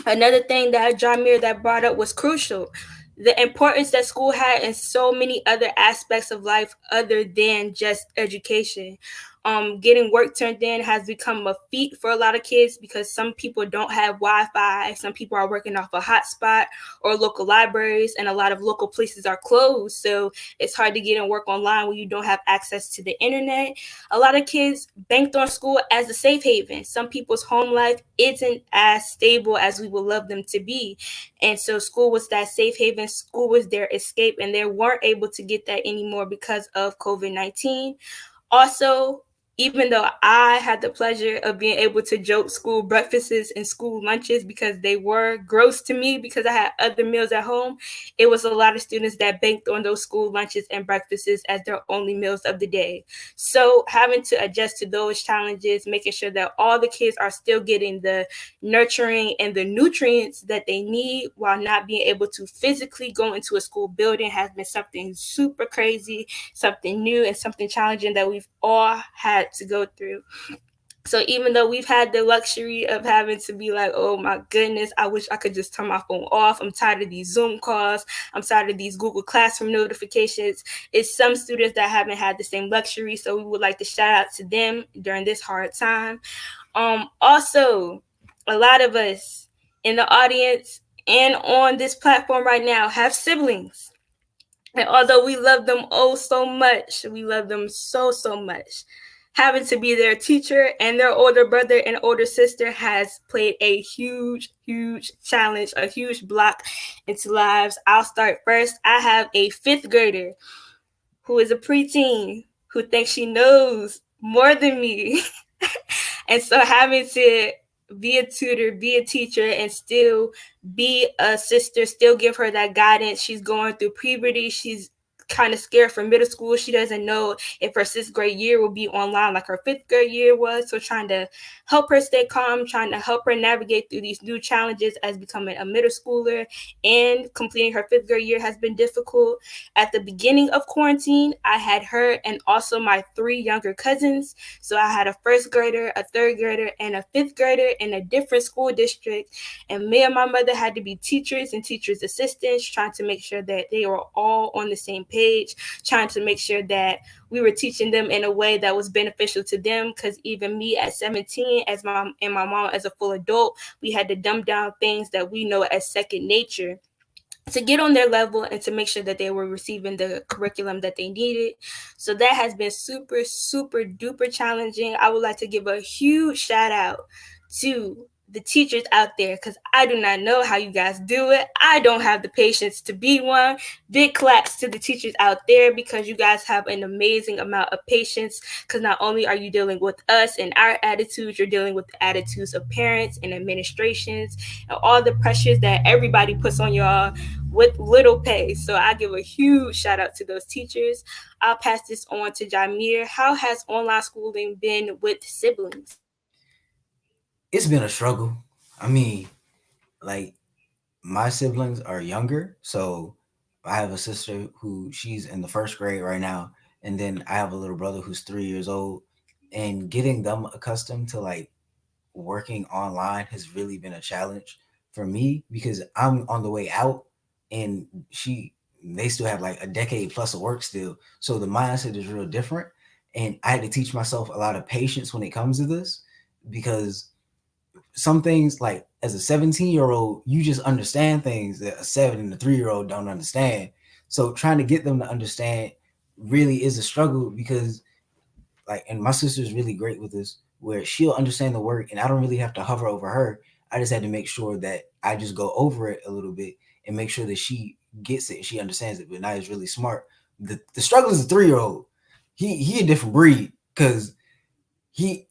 Another thing that Jamir that brought up was crucial. The importance that school had in so many other aspects of life other than just education. Getting work turned in has become a feat for a lot of kids because some people don't have Wi-Fi. Some people are working off a hotspot or local libraries, and a lot of local places are closed. So it's hard to get and work online when you don't have access to the internet. A lot of kids banked on school as a safe haven. Some people's home life isn't as stable as we would love them to be. And so school was that safe haven. School was their escape, and they weren't able to get that anymore because of COVID-19. Also, even though I had the pleasure of being able to joke school breakfasts and school lunches because they were gross to me because I had other meals at home, it was a lot of students that banked on those school lunches and breakfasts as their only meals of the day. So having to adjust to those challenges, making sure that all the kids are still getting the nurturing and the nutrients that they need while not being able to physically go into a school building has been something super crazy, something new, and something challenging that we've all had to go through. So even though we've had the luxury of having to be like, oh my goodness, I wish I could just turn my phone off. I'm tired of these Zoom calls. I'm tired of these Google Classroom notifications. It's some students that haven't had the same luxury. So we would like to shout out to them during this hard time. Also, a lot of us in the audience and on this platform right now have siblings. And although we love them oh so much, we love them so much, having to be their teacher, and their older brother and older sister has played a huge challenge, a huge block into lives. I'll start first. I have a fifth grader who is a preteen who thinks she knows more than me. And so having to be a tutor, be a teacher, and still be a sister, still give her that guidance. She's going through puberty. She's kind of scared for middle school. She doesn't know if her sixth grade year will be online like her fifth grade year was. So trying to help her stay calm, trying to help her navigate through these new challenges as becoming a middle schooler and completing her fifth grade year has been difficult. At the beginning of quarantine, I had her and also my three younger cousins. So I had a first grader, a third grader, and a fifth grader in a different school district. And me and my mother had to be teachers and teachers' assistants, trying to make sure that they were all on the same page, trying to make sure that we were teaching them in a way that was beneficial to them. Because even me at 17, as my mom as a full adult, we had to dumb down things that we know as second nature to get on their level and to make sure that they were receiving the curriculum that they needed. So that has been super duper challenging. I would like to give a huge shout out to the teachers out there, because I do not know how you guys do it. I don't have the patience to be one. Big claps to the teachers out there, because you guys have an amazing amount of patience, because not only are you dealing with us and our attitudes, you're dealing with the attitudes of parents and administrations and all the pressures that everybody puts on y'all with little pay. So I give a huge shout out to those teachers. I'll pass this on to Jamir. How has online schooling been with siblings? It's been a struggle. I mean, like, my siblings are younger, so I have a sister who she's in the first grade right now, and then I have a little brother who's 3 years old. And getting them accustomed to like working online has really been a challenge for me because I'm on the way out, and they still have like a decade plus of work still. So the mindset is real different, and I had to teach myself a lot of patience when it comes to this because some things like as a 17-year-old, you just understand things that a 7 and a 3-year-old don't understand. So trying to get them to understand really is a struggle because like, and my sister's really great with this, where she'll understand the work and I don't really have to hover over her. I just had to make sure that I just go over it a little bit and make sure that she gets it and she understands it. But now is really smart. The struggle is a 3-year-old. He a different breed because he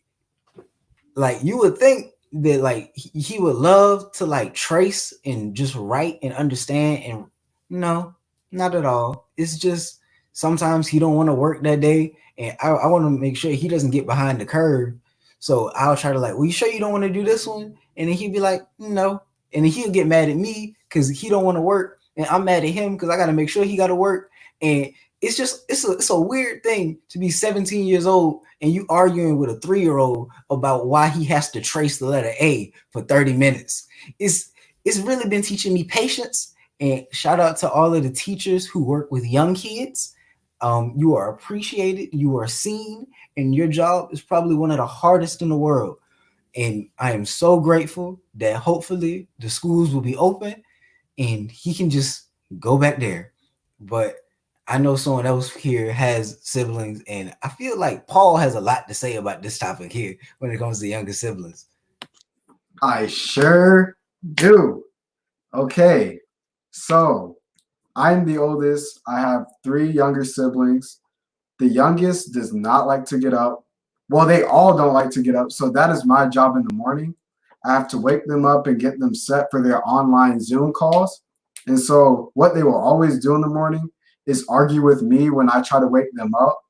like you would think that like he would love to like trace and just write and understand, and no, not at all. It's just sometimes he don't want to work that day, and I want to make sure he doesn't get behind the curve. So I'll try to like, well, you sure you don't want to do this one? And then he'd be like, no, and then he'll get mad at me because he don't want to work, and I'm mad at him because I got to make sure he got to work. And it's a weird thing to be 17 years old and you arguing with a 3-year-old about why he has to trace the letter A for 30 minutes. It's really been teaching me patience. And shout out to all of the teachers who work with young kids. You are appreciated, you are seen, and your job is probably one of the hardest in the world. And I am so grateful that hopefully the schools will be open and he can just go back there. But I know someone else here has siblings, and I feel like Paul has a lot to say about this topic here when it comes to younger siblings. I sure do. Okay, so I'm the oldest. I have 3 younger siblings. The youngest does not like to get up. Well, they all don't like to get up, so that is my job in the morning. I have to wake them up and get them set for their online Zoom calls. And so what they will always do in the morning is argue with me when I try to wake them up.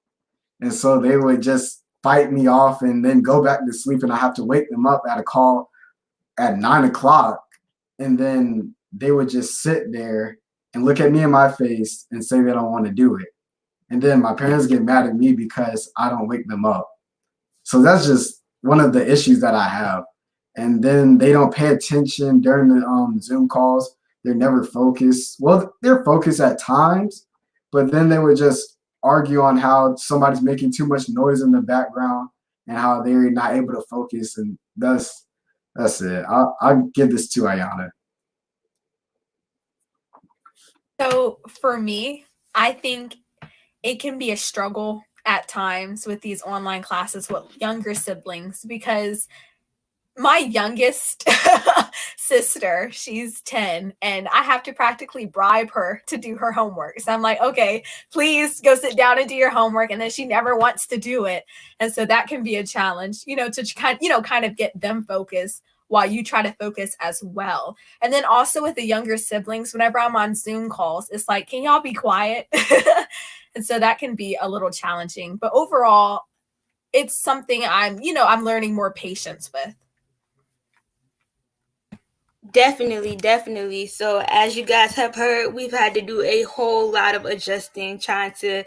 And so they would just fight me off and then go back to sleep, and I have to wake them up at a call at 9 o'clock. And then they would just sit there and look at me in my face and say they don't want to do it. And then my parents get mad at me because I don't wake them up. So that's just one of the issues that I have. And then they don't pay attention during the Zoom calls. They're never focused. Well, they're focused at times, but then they would just argue on how somebody's making too much noise in the background and how they're not able to focus. And that's it. I'll give this to Ayana. So for me, I think it can be a struggle at times with these online classes with younger siblings, because my youngest sister, she's 10, and I have to practically bribe her to do her homework. So I'm like, okay, please go sit down and do your homework. And then she never wants to do it. And so that can be a challenge, to kind of get them focused while you try to focus as well. And then also with the younger siblings, whenever I'm on Zoom calls, it's like, can y'all be quiet? And so that can be a little challenging. But overall, it's something I'm learning more patience with. Definitely. So as you guys have heard, we've had to do a whole lot of adjusting, trying to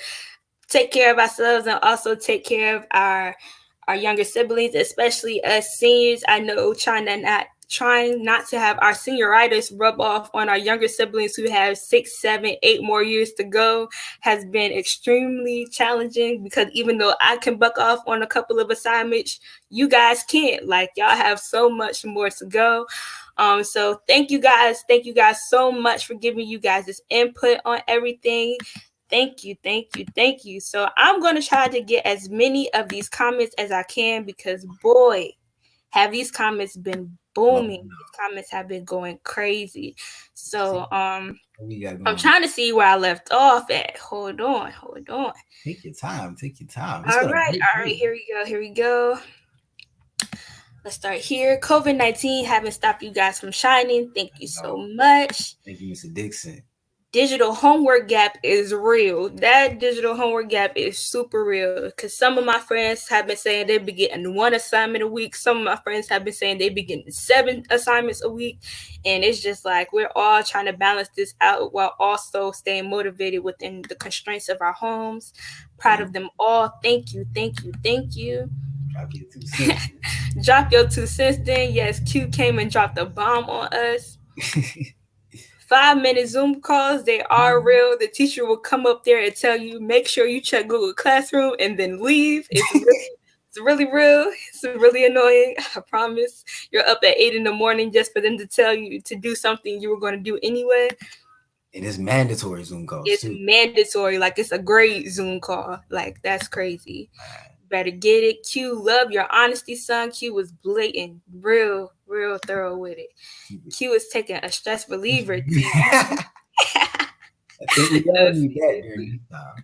take care of ourselves and also take care of our younger siblings, especially as seniors. I know trying not to have our senioritis rub off on our younger siblings who have 6, 7, 8 more years to go has been extremely challenging, because even though I can buck off on a couple of assignments, you guys can't. Like, y'all have so much more to go. So thank you guys so much for giving you guys this input on everything. Thank you. So I'm going to try to get as many of these comments as I can, because boy, have these comments been booming. These comments have been going crazy. So I'm trying to see where I left off at. Hold on. Take your time. All right, here we go. Let's start here. COVID-19 haven't stopped you guys from shining. Thank you so much. Thank you, Mr. Dixon. Digital homework gap is real. That digital homework gap is super real, because some of my friends have been saying they be getting 1 assignment a week. Some of my friends have been saying they be getting 7 assignments a week. And it's just like we're all trying to balance this out while also staying motivated within the constraints of our homes. Proud of them all. Thank you. Drop your 2 cents. Drop your 2 cents then. Yes, Q came and dropped a bomb on us. 5-minute Zoom calls, they are real. The teacher will come up there and tell you, make sure you check Google Classroom and then leave. It's really real. It's really annoying. I promise. You're up at 8 in the morning just for them to tell you to do something you were going to do anyway. And it's mandatory Zoom calls. It's mandatory. Like, it's a grade Zoom call. Like, that's crazy. Better get it. Q, love your honesty, son. Q was blatant, real thorough with it. Q is taking a stress reliever. I think we gotta need that during this time.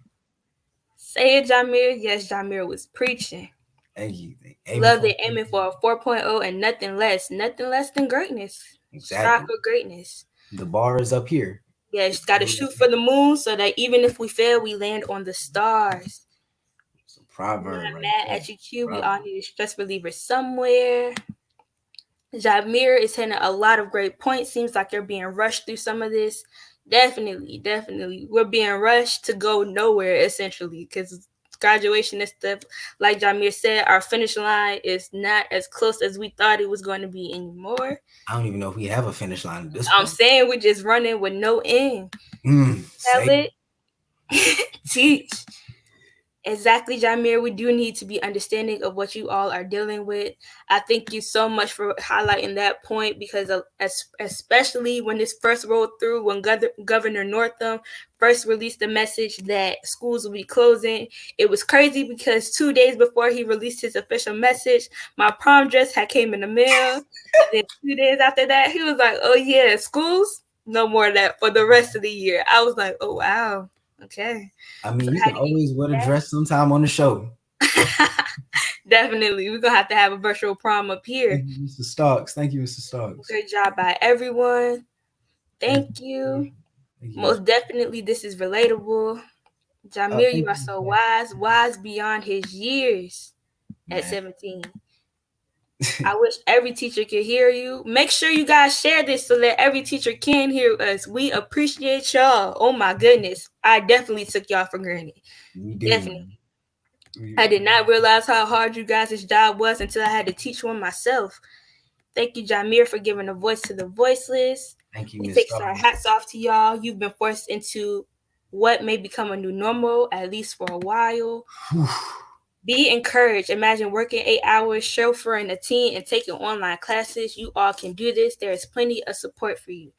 Say it, Jamir. Yes, Jamir was preaching. Thank you. Love it. Aiming for a 4.0 and nothing less than greatness. Exactly. Strive for greatness. The bar is up here. Yeah, just got to shoot for the moon so that even if we fail, we land on the stars. Proverb. I'm mad at you, Q. We all need a stress reliever somewhere. Jamir is hitting a lot of great points. Seems like you're being rushed through some of this. Definitely. We're being rushed to go nowhere, essentially, because graduation and stuff, like Jamir said, our finish line is not as close as we thought it was going to be anymore. I don't even know if we have a finish line at this point. I'm saying we're just running with no end. Tell it. Teach. Exactly, Jamir. We do need to be understanding of what you all are dealing with. I thank you so much for highlighting that point, because especially when this first rolled through, when Governor Northam first released the message that schools will be closing, it was crazy because 2 days before he released his official message, my prom dress had came in the mail. Then 2 days after that, he was like, oh yeah, schools, no more of that for the rest of the year. I was like, oh wow. Okay. I mean, so you can always wear a dress sometime on the show. Definitely. We're going to have a virtual prom up here. Thank you, Mr. Starks. Great job by everyone. Thank you. Most definitely, this is relatable. Jamil, you are so wise beyond his years at 17. I wish every teacher could hear you. Make sure you guys share this so that every teacher can hear us. We appreciate y'all. Oh my goodness. I definitely took y'all for granted. Definitely. I did not realize how hard you guys' job was until I had to teach one myself. Thank you, Jamir, for giving a voice to the voiceless. Thank you, We take our hats off to y'all. You've been forced into what may become a new normal, at least for a while. Be encouraged. Imagine working 8 hours, chauffeuring a team, and taking online classes. You all can do this. There is plenty of support for you.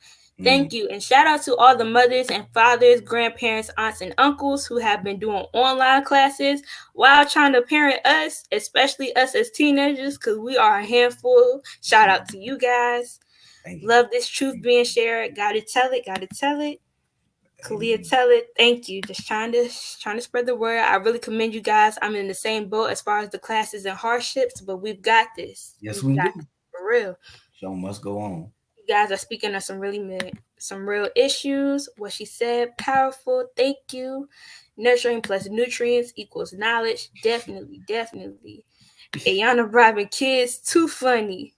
Thank you. And shout out to all the mothers and fathers, grandparents, aunts, and uncles who have been doing online classes while trying to parent us, especially us as teenagers, because we are a handful. Shout out to you guys. Love this truth being shared. Gotta tell it. Kalia, tell it. Thank you. Just trying to spread the word. I really commend you guys. I'm in the same boat as far as the classes and hardships, but we've got this. Yes, we do. For real. Show must go on. You guys are speaking of some real issues. What she said, powerful. Thank you. Nurturing plus nutrients equals knowledge. Definitely. Ayana bribing kids, too funny.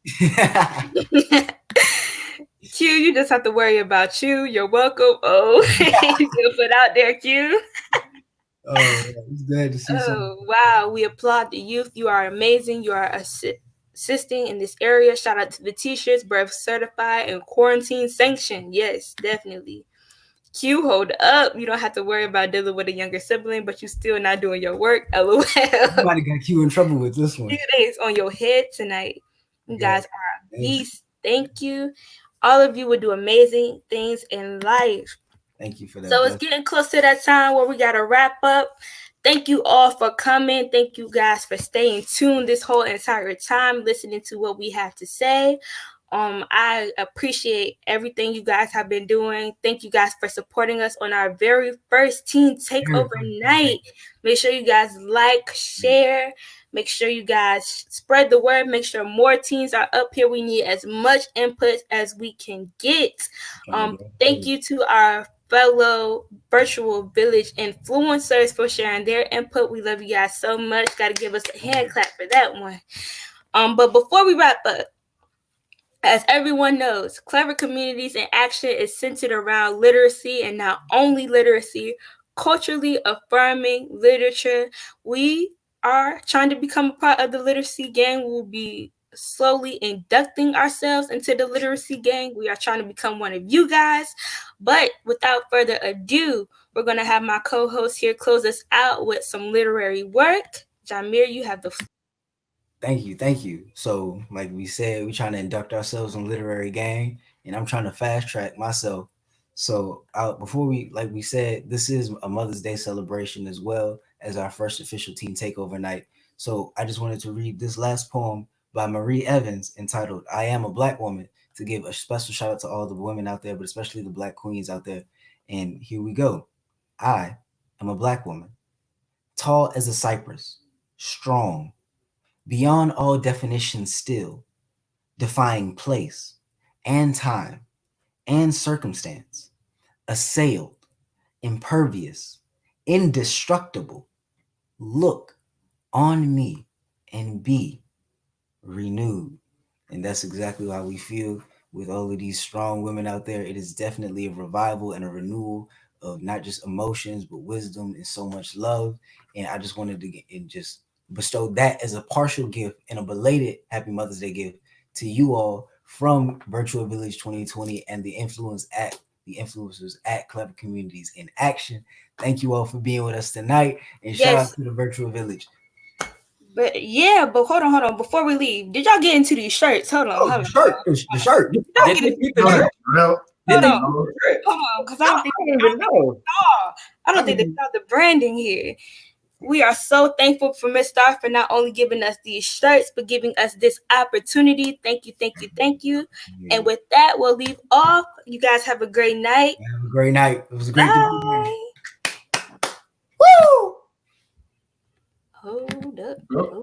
Q, you just have to worry about you. You're welcome. Oh, you put out there, Q. It's glad to see something. Wow. We applaud the youth. You are amazing. You are assisting in this area. Shout out to the t-shirts, birth certified and quarantine sanctioned. Yes, definitely. Q, hold up. You don't have to worry about dealing with a younger sibling, but you still not doing your work. LOL. Somebody got Q in trouble with this one. It's on your head tonight. You guys are a beast. Thank you. All of you would do amazing things in life. Thank you for that. So it's getting close to that time where we got to wrap up. Thank you all for coming. Thank you guys for staying tuned this whole entire time, listening to what we have to say. I appreciate everything you guys have been doing. Thank you guys for supporting us on our very first Teen Takeover night. Make sure you guys like, share. Make sure you guys spread the word. Make sure more teens are up here. We need as much input as we can get. Thank you to our fellow virtual village influencers for sharing their input. We love you guys so much. Got to give us a hand clap for that one. But before we wrap up, as everyone knows, Clever Communities in Action is centered around literacy, and not only literacy, culturally affirming literature. We are trying to become a part of the literacy gang. We'll be slowly inducting ourselves into the literacy gang. We are trying to become one of you guys. But without further ado, we're going to have my co-host here close us out with some literary work. Jamir, you have the floor. Thank you. So, like we said, we're trying to induct ourselves in literary gang, and I'm trying to fast track myself. So, before like we said, this is a Mother's Day celebration as well as our first official Teen Takeover night. So, I just wanted to read this last poem by Marie Evans entitled "I Am a Black Woman" to give a special shout out to all the women out there, but especially the Black queens out there. And here we go. I am a Black woman, tall as a cypress, strong, beyond all definition still, defying place and time and circumstance, assailed, impervious, indestructible. Look on me and be renewed. And that's exactly how we feel with all of these strong women out there. It is definitely a revival and a renewal of not just emotions, but wisdom and so much love. And I just wanted to just bestow that as a partial gift and a belated Happy Mother's Day gift to you all from Virtual Village 2020 and the influencers at Clever Communities in Action. Thank you all for being with us tonight, and shout out to the Virtual Village. But hold on. Before we leave, did y'all get into these shirts? Hold on. The shirt. Hold on, because I don't think they saw the branding here. We are so thankful for Miss Star for not only giving us these shirts, but giving us this opportunity. Thank you. Yeah. And with that, we'll leave off. You guys have a great night. Have a great night. It was a great day. Woo! Hold up.